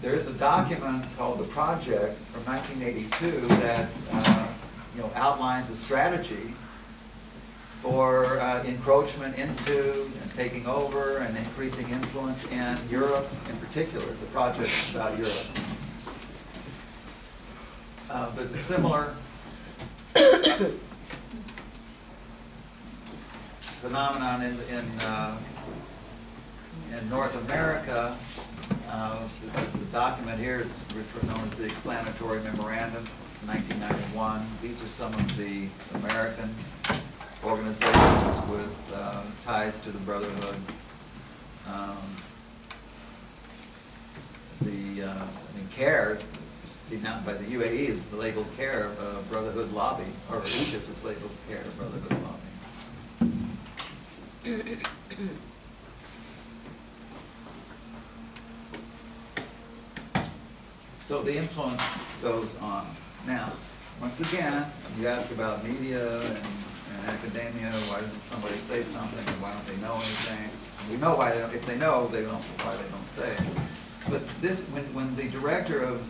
There is a document called the Project from 1982 that outlines a strategy for encroachment into and taking over and increasing influence in Europe in particular. The project is about Europe. There's a similar phenomenon in North America. The document here is known as the Explanatory Memorandum, 1991. These are some of the American organizations with ties to the Brotherhood. CARE, denounced by the UAE, is the labeled CARE Brotherhood Lobby, or Egypt is labeled CARE Brotherhood Lobby. So the influence goes on. Now, once again, you ask about media and academia, why doesn't somebody say something, and why don't they know anything? And we know why they don't, if they know, why they don't say. But this, when the director of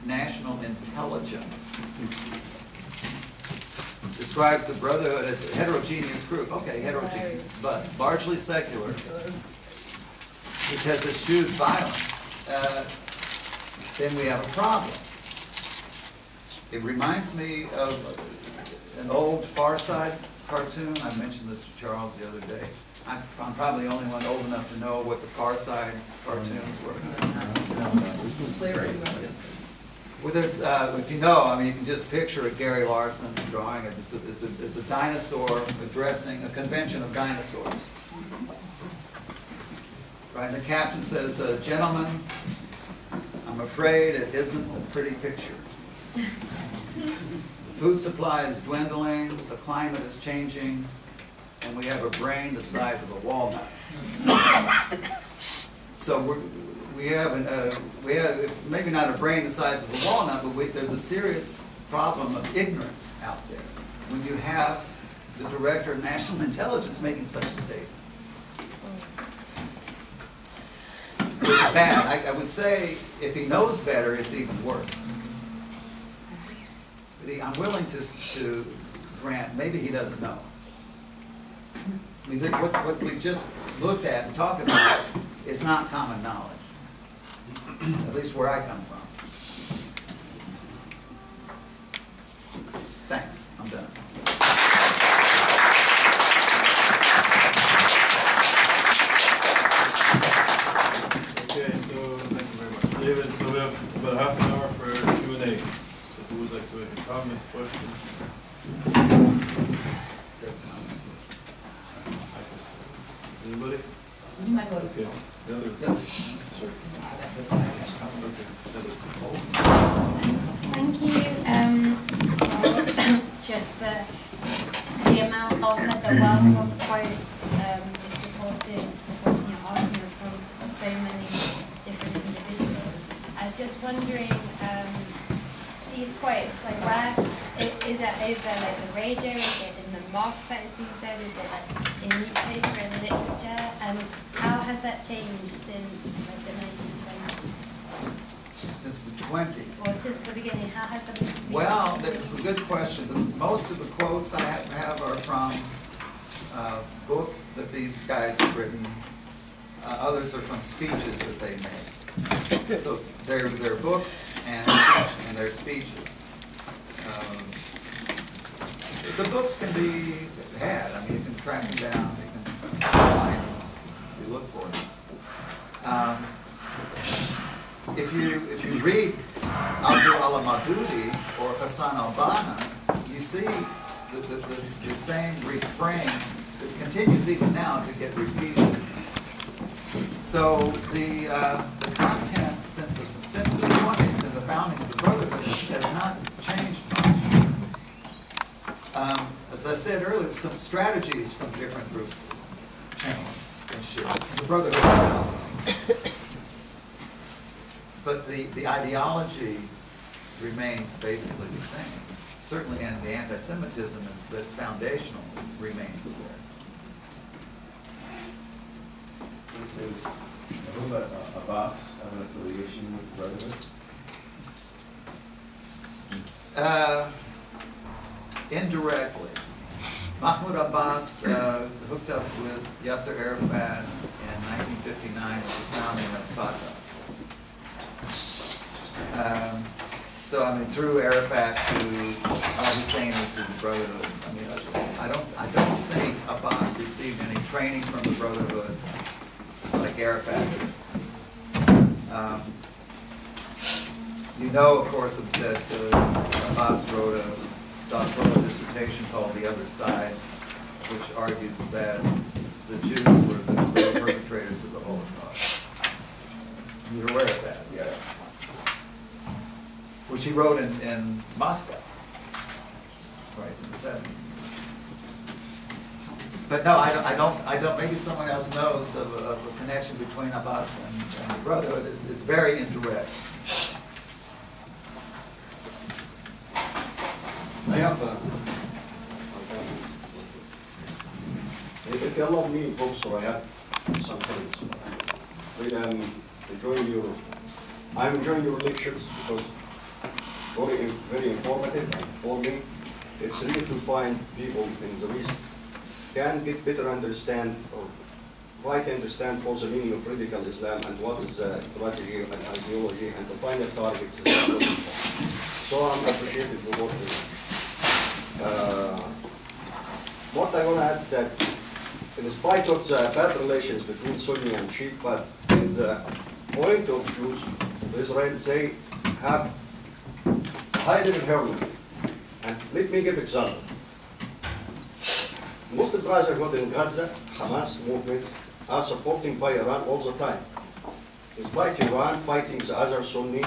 national intelligence describes the Brotherhood as a heterogeneous group, okay, heterogeneous, but largely secular, which has eschewed violence, then we have a problem. It reminds me of an old Far Side cartoon. I mentioned this to Charles the other day. I'm probably the only one old enough to know what the Far Side cartoons were. Well, there's, if you know, I mean, you can just picture a Gary Larson drawing it. It's a dinosaur addressing a convention of dinosaurs. Right, and the caption says, "Gentlemen, I'm I'm afraid it isn't a pretty picture. The food supply is dwindling, the climate is changing, and we have a brain the size of a walnut. So we have maybe not a brain the size of a walnut, but there's a serious problem of ignorance out there when you have the Director of National Intelligence making such a statement. It's bad. I would say if he knows better, it's even worse. But I'm willing to grant maybe he doesn't know. I mean, what we just looked at and talked about is not common knowledge, at least where I come from. Thanks. I'm done. Okay, so thank you very much, David. So we have about half an hour for Q&A. So who would like to make a comment, question? Anybody? Okay. The other. Sir. Thank you. Just the amount of the wealth of quotes is supporting your argument from so many different individuals. I was just wondering, these quotes, like where is it over like the radio? Is it in the mosque that is being said? Is it like in newspaper and literature? And how has that changed since like the 1920s? Since the 20s. Or since the beginning, how has that? Well, that's a good question. Most of the quotes I have are from books that these guys have written. Others are from speeches that they made. So they're books and their speeches. The books can be had. I mean, you can track them down. You can find them if you look for them. If you read Abdul al-Maududi or Hassan al-Banna, you see the same refrain that continues even now to get repeated. So the content since the 20s and the founding of the Brotherhood has not changed much. As I said earlier, some strategies from different groups change and shift. The Brotherhood itself. But the ideology remains basically the same. Certainly, and the anti-Semitism that's foundational remains there. Does Abbas have an affiliation with the Brotherhood? Indirectly. Mahmoud Abbas hooked up with Yasser Arafat in 1959 at the founding of Fatah. So I mean, through Arafat to Hussein to the Brotherhood. I mean, I don't think Abbas received any training from the Brotherhood like Arafat did. You know, of course, that Abbas wrote a doctoral dissertation called "The Other Side," which argues that the Jews were the real perpetrators of the Holocaust. You're aware of that? Yeah. Which he wrote in Moscow, right, in the 70s. But no, I don't, maybe someone else knows of a connection between Abbas and the Brotherhood. It's very indirect. I have if you allow me also, I have some things. Really, I'm enjoying your lectures because very informative and for me, it's really to find people in the West can get better understand or try to understand for the meaning of radical Islam and what is the strategy and ideology and the final targets is looking for. So I'm appreciative of what what I want to add that in spite of the bad relations between Sunni and Shia, but in the point of Jews of Israel, they have high level harmony. And let me give example. Muslim Brotherhood in Gaza, Hamas movement, are supported by Iran all the time. despite Iran fighting the other Sunni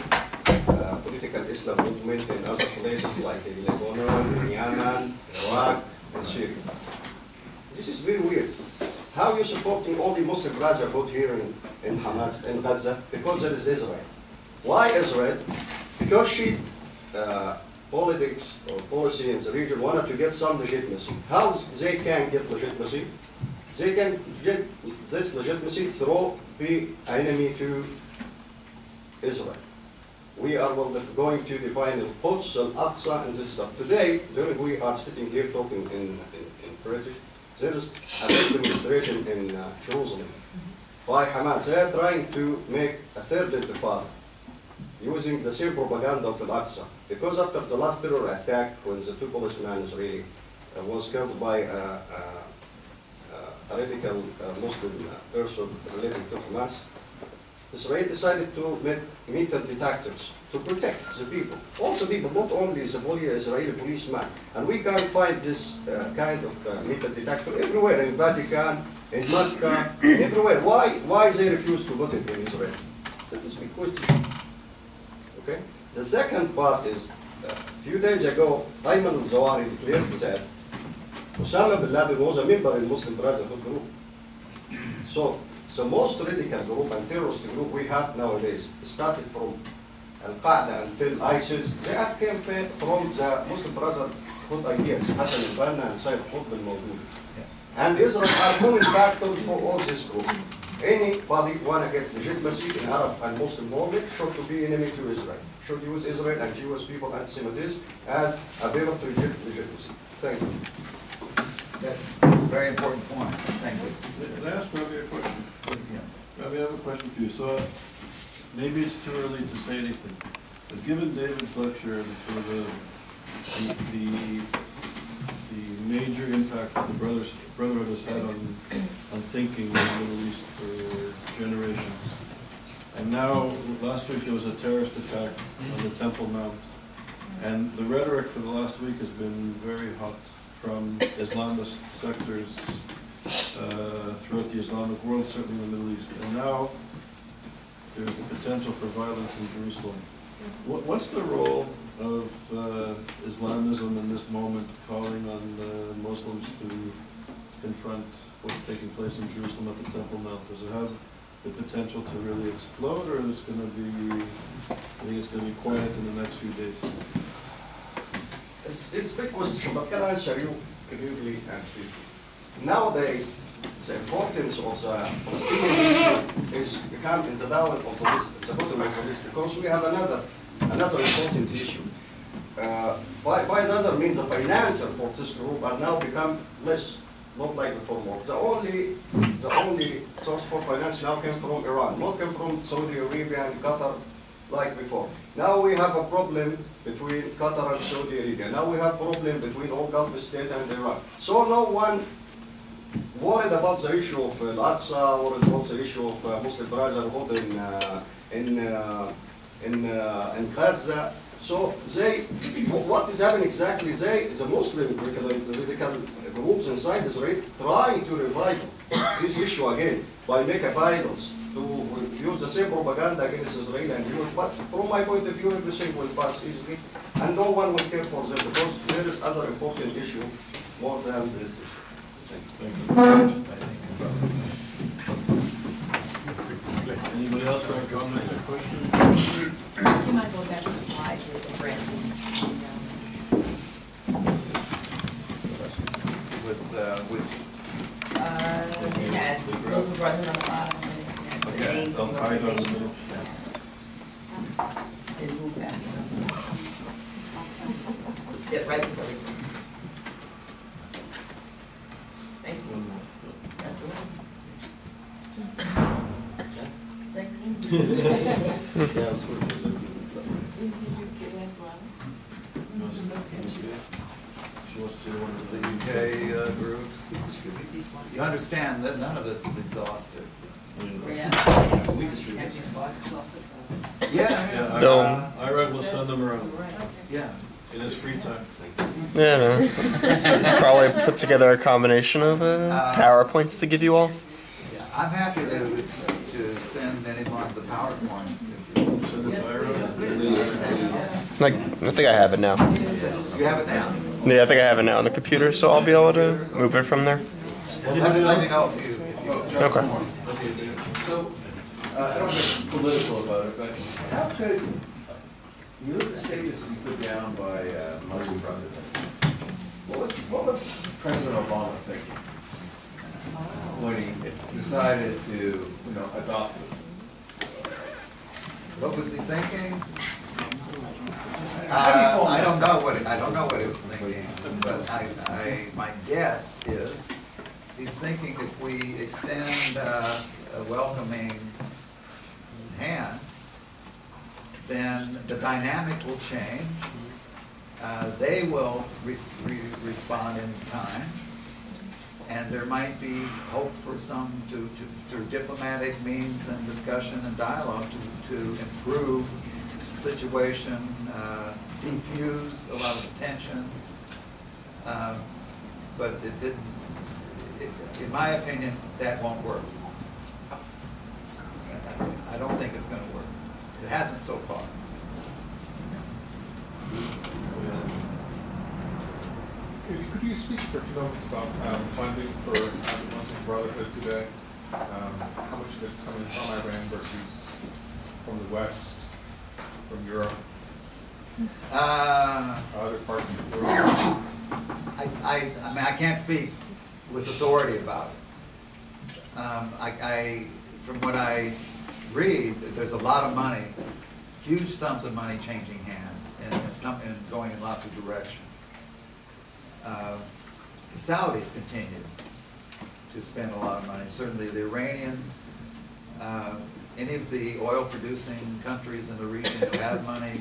political Islam movement in other places like in Lebanon, Yemen, Iraq, and Syria. This is very weird. How are you supporting all the Muslim Brotherhood here in Hamas, in Gaza? Because there is Israel. Why Israel? Because she, politics or policy in the region wanted to get some legitimacy. How they can get legitimacy? They can get this legitimacy through the enemy to Israel. We are going to define Al-Quds, Al-Aqsa, and this stuff. Today, during we are sitting here talking in British, there is a big demonstration in Jerusalem by Hamas. They are trying to make a third intifada using the same propaganda of Al-Aqsa. Because after the last terror attack, when the two policemen Israeli was killed by a radical Muslim person related to Hamas, Israel decided to make metal detectors to protect the people. Also people, not only the Israeli policeman. And we can find this kind of metal detector everywhere, in Vatican, in Mecca, everywhere. Why they refuse to put it in Israel? That is a big question. Okay? The second part is, a few days ago, Ayman al-Zawahiri declared that Osama bin Laden was a member in Muslim Brotherhood group. So, the most radical group and terrorist group we have nowadays started from Al-Qaeda until ISIS. They have came from the Muslim Brotherhood ideas, Hassan al-Banna and Sayyid Qutb al-Mawdud. And Israel are common factors for all this group. Anybody want to get legitimacy in Arab and Muslim world should to be enemy to Israel. Should use Israel and Jewish people anti-Semitism as a vehicle to legitimacy. Thank you. That's a very important point. Thank you. Can I ask Rabbi a question? Yeah. Rabbi, I have a question for you. So maybe it's too early to say anything, but given David's lecture and sort of the major impact that the Brotherhood has had on thinking in the Middle East for generations, and now last week there was a terrorist attack on the Temple Mount, and the rhetoric for the last week has been very hot from Islamist sectors throughout the Islamic world, certainly in the Middle East. And now there's the potential for violence in Jerusalem. What's the role of Islamism in this moment, calling on Muslims to confront what's taking place in Jerusalem at the Temple Mount? Does it have the potential to really explode, or is it going to be, I think it's going to be quiet in the next few days? It's a big question, but can I answer you clearly and briefly? Nowadays, the importance of the Palestinian issue is become in the down of the list, the bottom of the list, because we have another important issue. By the other means, the financer for this group are now become less, not like before more. The only source for finance now came from Iran, not came from Saudi Arabia and Qatar like before. Now we have a problem between Qatar and Saudi Arabia. Now we have a problem between all Gulf states and Iraq. So no one worried about the issue of Al-Aqsa, worried about the issue of Muslim Brotherhood in Gaza. So what is happening exactly? The Muslim political groups inside Israel trying to revive this issue again by making violence to use the same propaganda against Israel and Jews. But from my point of view, everything will pass easily, and no one will care for them because there is other important issue more than this issue. Thank you. Anybody else want to comment or question? You might go back to the slides with the branches. It had Muslim Brotherhood on the bottom, and the names of the organization. Didn't move fast enough. Did right before this one. Thank you. That's the one. She wants to see one of The the UK groups. You understand that none of this is exhaustive. Yeah. We distribute. Yeah, Yeah, Irad will send them around yeah. in his free time. Yeah, no. Probably put together a combination of PowerPoints to give you all. I'm happy to send anyone the PowerPoint. Like, I think I have it now. You have it now? Yeah, I think I have it now on the computer, so I'll be able to move it from there. Let me know if you Okay. So, I don't get political about it, but how could, you look at the statements that you put down by Muslim Brothers, what was President Obama thinking when he decided to, adopt it? What was he thinking? I don't know what he was thinking, but my guess is he's thinking if we extend a welcoming hand, then the dynamic will change. They will respond in kind, and there might be hope for some through diplomatic means and discussion and dialogue to improve the situation, defuse a lot of tension. But it didn't. In my opinion, that won't work. I don't think it's going to work. It hasn't so far. Could you speak for a few moments about funding for the Muslim Brotherhood today? How much of it's coming from Iran versus from the West, from Europe, other parts of the world? I mean, I can't speak with authority about it. From what I read, there's a lot of money, huge sums of money changing hands and going in lots of directions. The Saudis continue to spend a lot of money. Certainly the Iranians, any of the oil-producing countries in the region who have money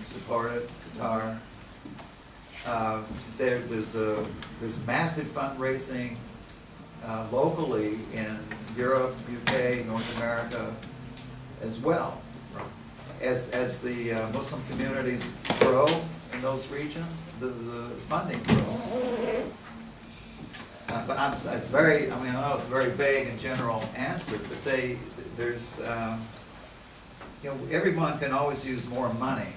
support it. Qatar. There's massive fundraising locally in Europe, UK, North America as well. As the Muslim communities grow in those regions, the funding grows. But it's very, I know it's a very vague and general answer, but there's, everyone can always use more money,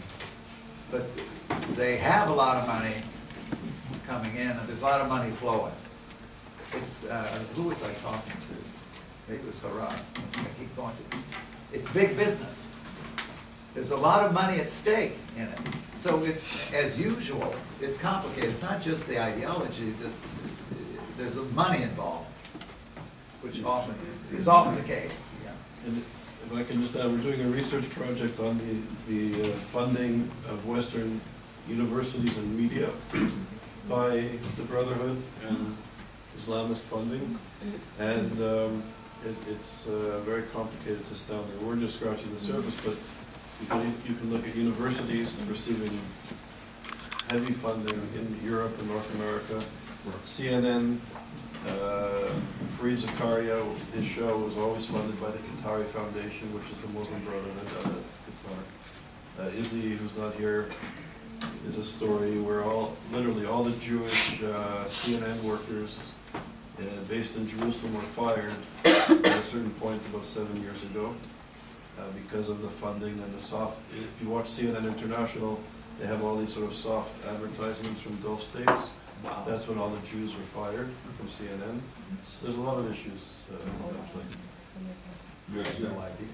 but they have a lot of money coming in, and there's a lot of money flowing. It's, who was I talking to? Maybe it was Haras. I keep going to. It's big business. There's a lot of money at stake in it. So it's, as usual, it's complicated. It's not just the ideology. There's money involved, which is often the case. Yeah. And if I can just add, we're doing a research project on the funding of Western universities and media by the Brotherhood and Islamist funding, and it's very complicated. It's astounding. We're just scratching the surface, but you can look at universities receiving heavy funding in Europe and North America. CNN, Fareed Zakaria, his show was always funded by the Qatari Foundation, which is the Muslim Brotherhood out of Qatar. Izzy, who's not here, is a story where literally all the Jewish CNN workers based in Jerusalem were fired at a certain point about 7 years ago because of the funding and the soft. If you watch CNN International, they have all these sort of soft advertisements from Gulf states. Wow. That's when all the Jews were fired from CNN. There's a lot of issues. You have no idea.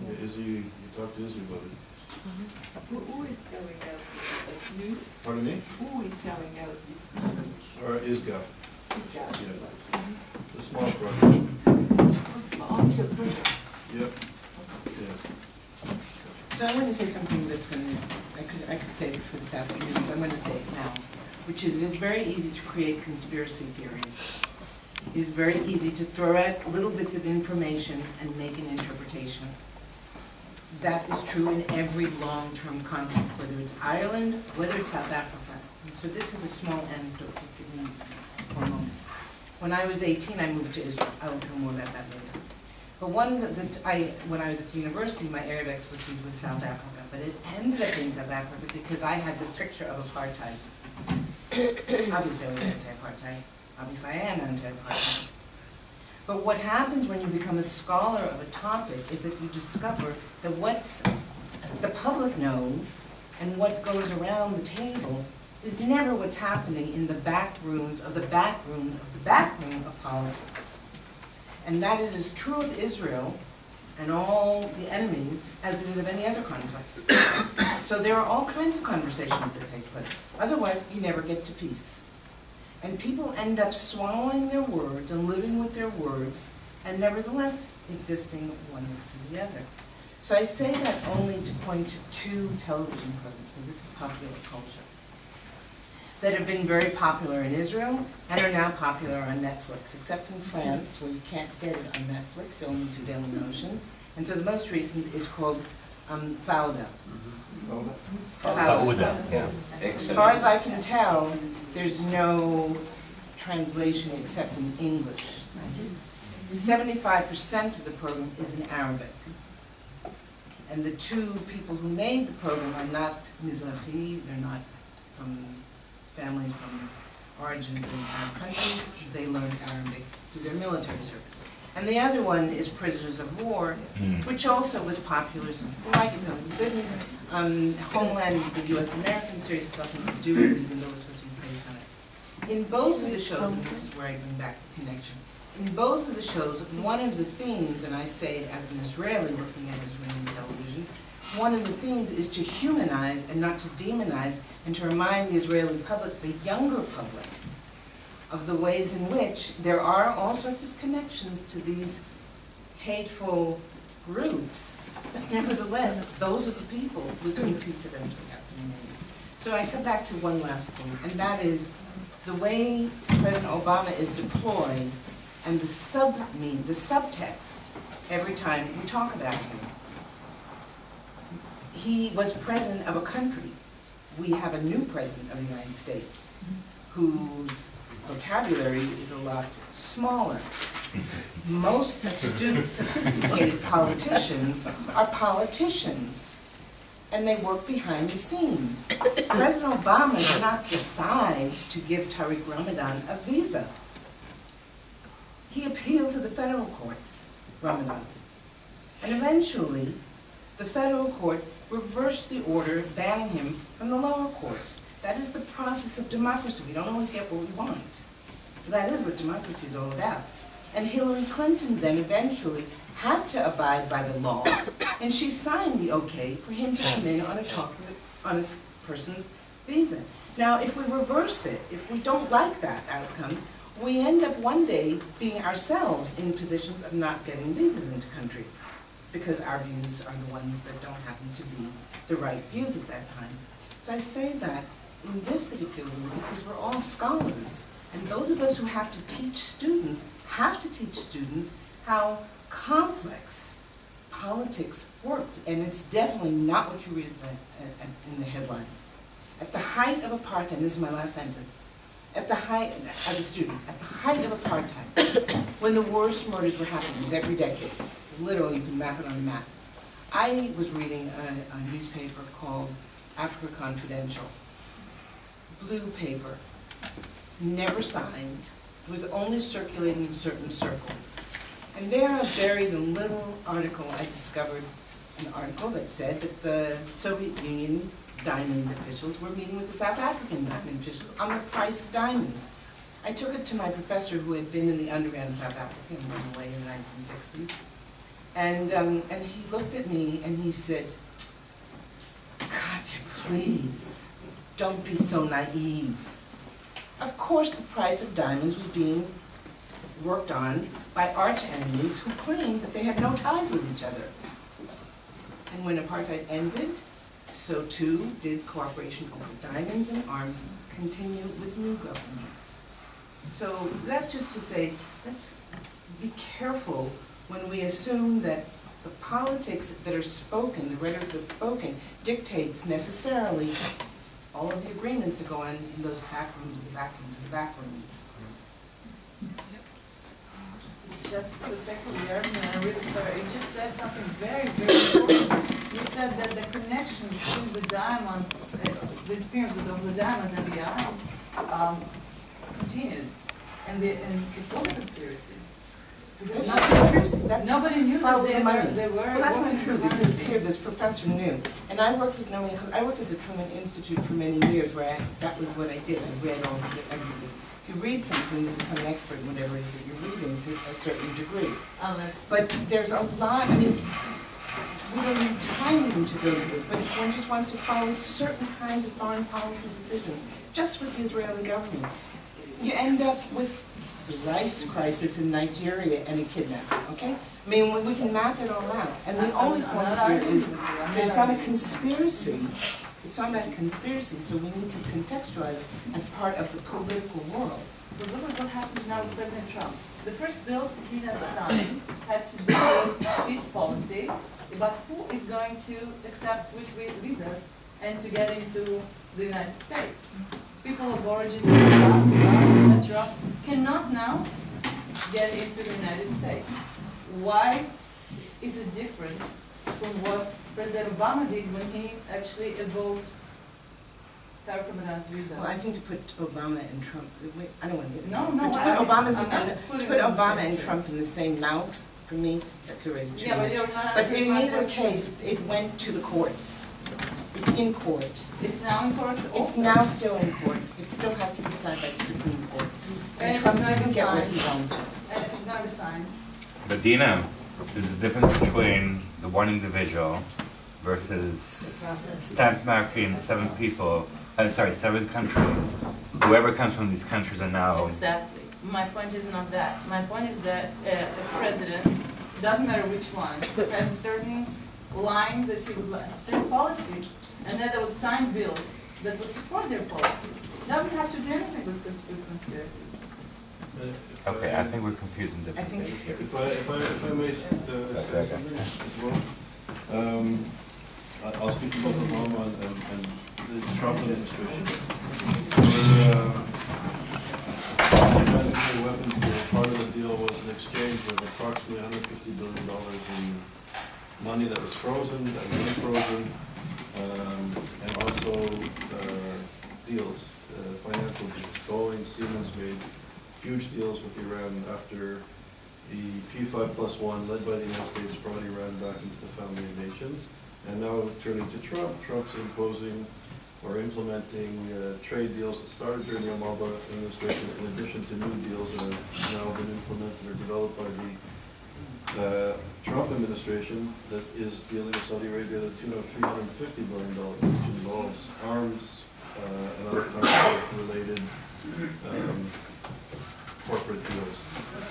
Yeah. Izzy, you talked to Izzy about it. Who is going out this new? Pardon me? Who is coming out this new? Or ISGAP. ISGAP. Yeah. The small project. On your project? Yep. Yeah. So I want to say something that's going to, I could say it for this afternoon, but I'm going to say it now, which is it's very easy to create conspiracy theories. It's very easy to throw out little bits of information and make an interpretation. That is true in every long-term conflict, whether it's Ireland, whether it's South Africa. So this is a small anecdote, just give me for a moment. When I was 18, I moved to Israel. I will tell more about that later. But when I was at the university, my area of expertise was South Africa. But it ended up being South Africa because I had this picture of apartheid. Obviously, I was anti-apartheid. Obviously, I am anti-apartheid. But what happens when you become a scholar of a topic is that you discover that the public knows and what goes around the table is never what's happening in the back rooms of the back rooms of the back room of politics. And that is as true of Israel and all the enemies as it is of any other conflict. So there are all kinds of conversations that take place. Otherwise, you never get to peace. And people end up swallowing their words and living with their words and nevertheless existing one next to the other. So I say that only to point to two television programs, and this is popular culture, that have been very popular in Israel and are now popular on Netflix, except in France, where you can't get it on Netflix, only through Dailymotion. And so the most recent is called Fauda. Fauda, yeah. As far as I can tell, there's no translation except in English. 75% of the program is in Arabic. And the two people who made the program are not Mizrahi, they're not from families from origins in Arab countries. They learned Arabic through their military service. And the other one is Prisoners of War, which also was popular. Some people like it, some people didn't. Homeland, the U.S. American series, has something to do with it, even though it's supposed to be based on it. In both of the shows, and this is where I bring back the connection, in both of the shows, one of the themes, and I say it as an Israeli looking at Israeli television, one of the themes is to humanize and not to demonize, and to remind the Israeli public, the younger public, of the ways in which there are all sorts of connections to these hateful groups, but nevertheless, those are the people with whom peace eventually has to be made. So I come back to one last thing, and that is the way President Obama is deployed and the subtext every time we talk about him. He was president of a country. We have a new president of the United States whose vocabulary is a lot smaller. Most astute, sophisticated politicians are politicians, and they work behind the scenes. President Obama did not decide to give Tariq Ramadan a visa. He appealed to the federal courts, Ramadan. And eventually, the federal court reversed the order banning him from the lower court. That is the process of democracy. We don't always get what we want. That is what democracy is all about. And Hillary Clinton then eventually had to abide by the law, and she signed the okay for him to come in on a person's visa. Now, if we reverse it, if we don't like that outcome, we end up one day being ourselves in positions of not getting visas into countries, because our views are the ones that don't happen to be the right views at that time. So I say that in this particular way because we're all scholars, and those of us who have to teach students how complex politics works, and it's definitely not what you read in the headlines. At the height of apartheid, and this is my last sentence, at the height, as a student, at the height of apartheid, when the worst murders were happening, it was every decade, literally you can map it on a map, I was reading a newspaper called Africa Confidential. Blue paper, never signed, was only circulating in certain circles. And there I buried a little article. I discovered an article that said that the Soviet Union diamond officials were meeting with the South African diamond officials on the price of diamonds. I took it to my professor who had been in the underground in South Africa and went away in the 1960s. And he looked at me and he said, Katya, please, don't be so naive. Of course the price of diamonds was being worked on by arch enemies who claimed that they had no ties with each other. And when apartheid ended, so too did cooperation over diamonds and arms continue with new governments. So that's just to say, let's be careful when we assume that the politics that are spoken, the rhetoric that's spoken, dictates necessarily all of the agreements that go on in those back rooms and the back rooms and the back rooms. It's just for the sake of the argument, I'm really sorry. You just said something very, very important. You said that the connection between the diamond, the films of the diamonds and the eyes, continued. And it was a conspiracy. That's not conspiracy, that's Nobody knew that follow they the were, money. they were. Well, that's not working true, for money. because here, this professor knew, and I worked with Naomi, because I worked at the Truman Institute for many years, where that was what I did, I read all the everything. If you read something, you become an expert in whatever it is that you're reading to a certain degree. Unless. But there's a lot, I mean, we don't have time even to go to this, but if one just wants to follow certain kinds of foreign policy decisions, just with the Israeli government, you end up with the rice crisis in Nigeria and a kidnapping, okay? I mean, we can map it all out. And the only point here is there's not a conspiracy. It's not about a conspiracy, so we need to contextualize it as part of the political world. But look at what happens now with President Trump. The first bills he has signed had to do with peace policy, about who is going to accept which visas and to get into the United States. People of origin, etc., cannot now get into the United States. Why is it different from what President Obama did when he actually evoked Tariq visa? Well, I think to put Obama and Trump, wait, I don't want to get No, to put Obama and Trump in the same mouth, for me, that's already too much. But in either case, it went to the courts. It's in court. It's now in court also? It's now still in court. It still has to be signed by the Supreme Court. And Trump didn't get what he wanted. And if it's not assigned? But Dina, there's a difference between the one individual versus stamp marking 7 people, seven countries. Whoever comes from these countries are now... Exactly. My point is not that. My point is that the president, doesn't matter which one, has a certain line that he would like, a certain policy, and then they would sign bills that would support their policies. It doesn't have to do anything with conspiracies. Okay, I think we're confusing different things here. If I may say something as well, I'll speak about Obama and the Trump administration. Nuclear weapons deal, part of the deal was an exchange of approximately $150 billion in money that was frozen, that was unfrozen, and also deals, financial deals. Boeing, Siemens made huge deals with Iran after the P5+1 led by the United States brought Iran back into the family of nations. And now turning to Trump, Trump's imposing or implementing trade deals that started during the Obama administration in addition to new deals that have now been implemented or developed by the Trump administration that is dealing with Saudi Arabia to the tune of $350 billion, which involves arms and other related corporate deals.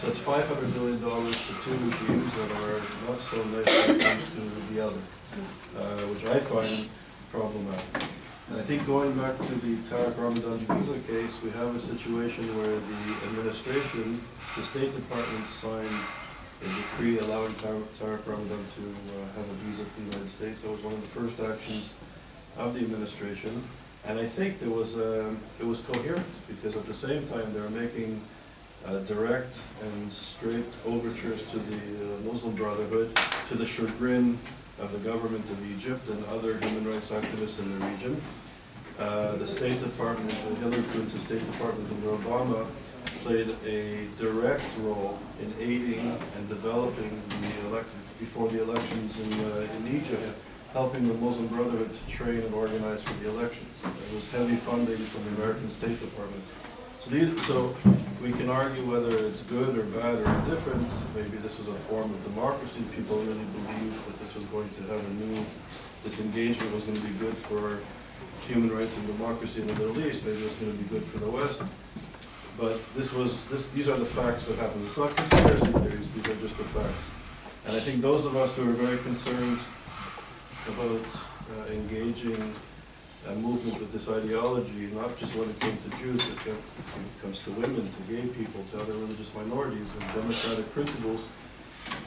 So it's $500 billion to 2 regimes that are not so nice when it comes to the other, which I find problematic. And I think going back to the Tariq Ramadan visa case, we have a situation where the administration, the State Department signed a decree allowing Tariq Ramadan to have a visa to the United States. That was one of the first actions of the administration. And I think it was coherent, because at the same time they were making direct and straight overtures to the Muslim Brotherhood, to the chagrin of the government of Egypt and other human rights activists in the region. The State Department, the Hillel Clinton State Department under Obama, played a direct role in aiding and developing before the elections in Egypt, helping the Muslim Brotherhood to train and organize for the elections. There was heavy funding from the American State Department. So we can argue whether it's good or bad or indifferent. Maybe this was a form of democracy. People really believed that this was going to have this engagement was going to be good for human rights and democracy in the Middle East. Maybe it was going to be good for the West. But these are the facts that happened. It's not conspiracy theories, these are just the facts. And I think those of us who are very concerned about engaging a movement with this ideology, not just when it came to Jews, but when it comes to women, to gay people, to other religious minorities, and democratic principles,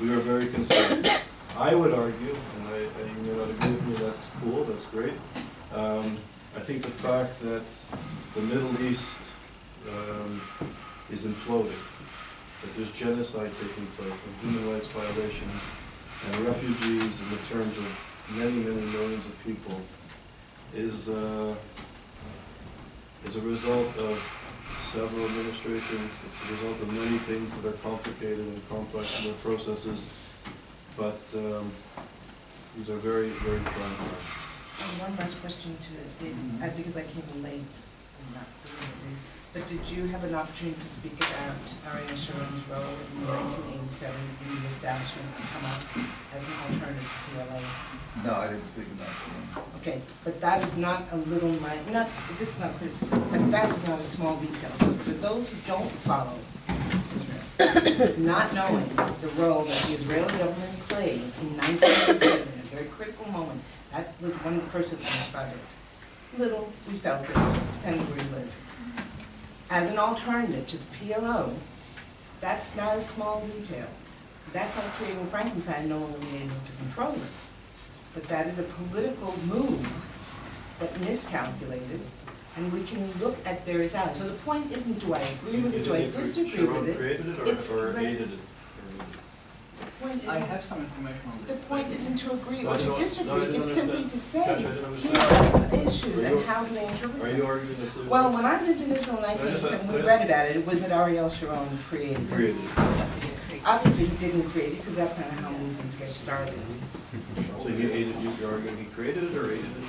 we are very concerned. I would argue, and you may not agree with me, that's cool, that's great. I think the fact that the Middle East is imploding, that there's genocide taking place, and human rights violations, and refugees in the terms of many, many millions of people, is a result of several administrations. It's a result of many things that are complicated and complex in their processes. But these are very, very trying times. One last question to David, because I came in late, and not really, but did you have an opportunity to speak about Ariel Sharon's role in 1987 in the establishment of Hamas as an alternative to PLA? No, I didn't speak about Sharon. Okay, but that is not a little, this is not criticism, but that is not a small detail. So for those who don't follow Israel, not knowing the role that the Israeli government played in 1987, a very critical moment, that was one of the first things about it. Little, we felt it, depending where we live. As an alternative to the PLO, that's not a small detail. That's not creating Frankenstein, no one will be able to control it. But that is a political move that miscalculated, and we can look at various outlets. So the point isn't, do I agree with it, do I disagree with it? Created it or aided it? The point I isn't, have some information on the this. point isn't to agree No, or I to don't- disagree, no, I it's don't simply to say, Josh, I didn't here understand. are the issues and how do they interpret Are them. you arguing that there's... Well, when I lived in Israel in 1987, we read about it, it was that Ariel Sharon created it. Created. Obviously, he didn't create it because that's not how movements get started. So he aided, you're arguing he created it or aided it?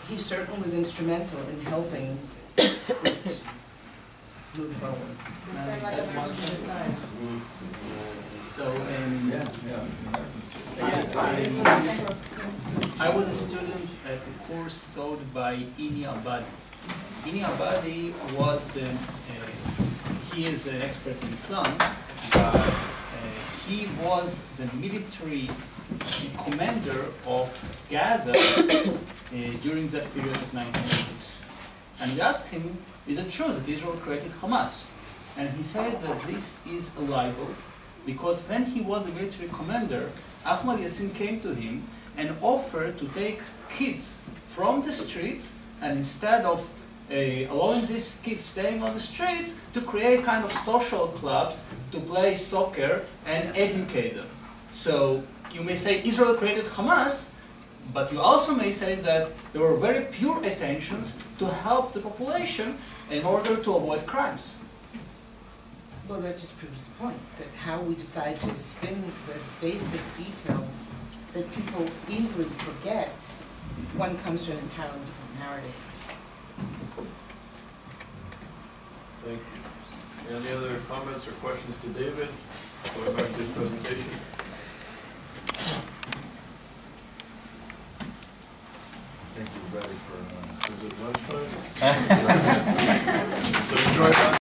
He certainly was instrumental in helping it move forward. So, Yeah. I was a student at a course taught by Ini Abadi. Ini Abadi was he is an expert in Islam, but he was the military commander of Gaza during that period of 1980s. And we asked him, is it true that Israel created Hamas? And he said that this is a libel, because when he was a military commander, Ahmad Yassin came to him and offered to take kids from the streets, and instead of allowing these kids staying on the streets, to create kind of social clubs to play soccer and educate them. So you may say Israel created Hamas, but you also may say that there were very pure intentions to help the population in order to avoid crimes. Well, that just proves the point, that how we decide to spin the basic details that people easily forget when it comes to an entirely different narrative. Thank you. Any other comments or questions to David? Going back to his presentation?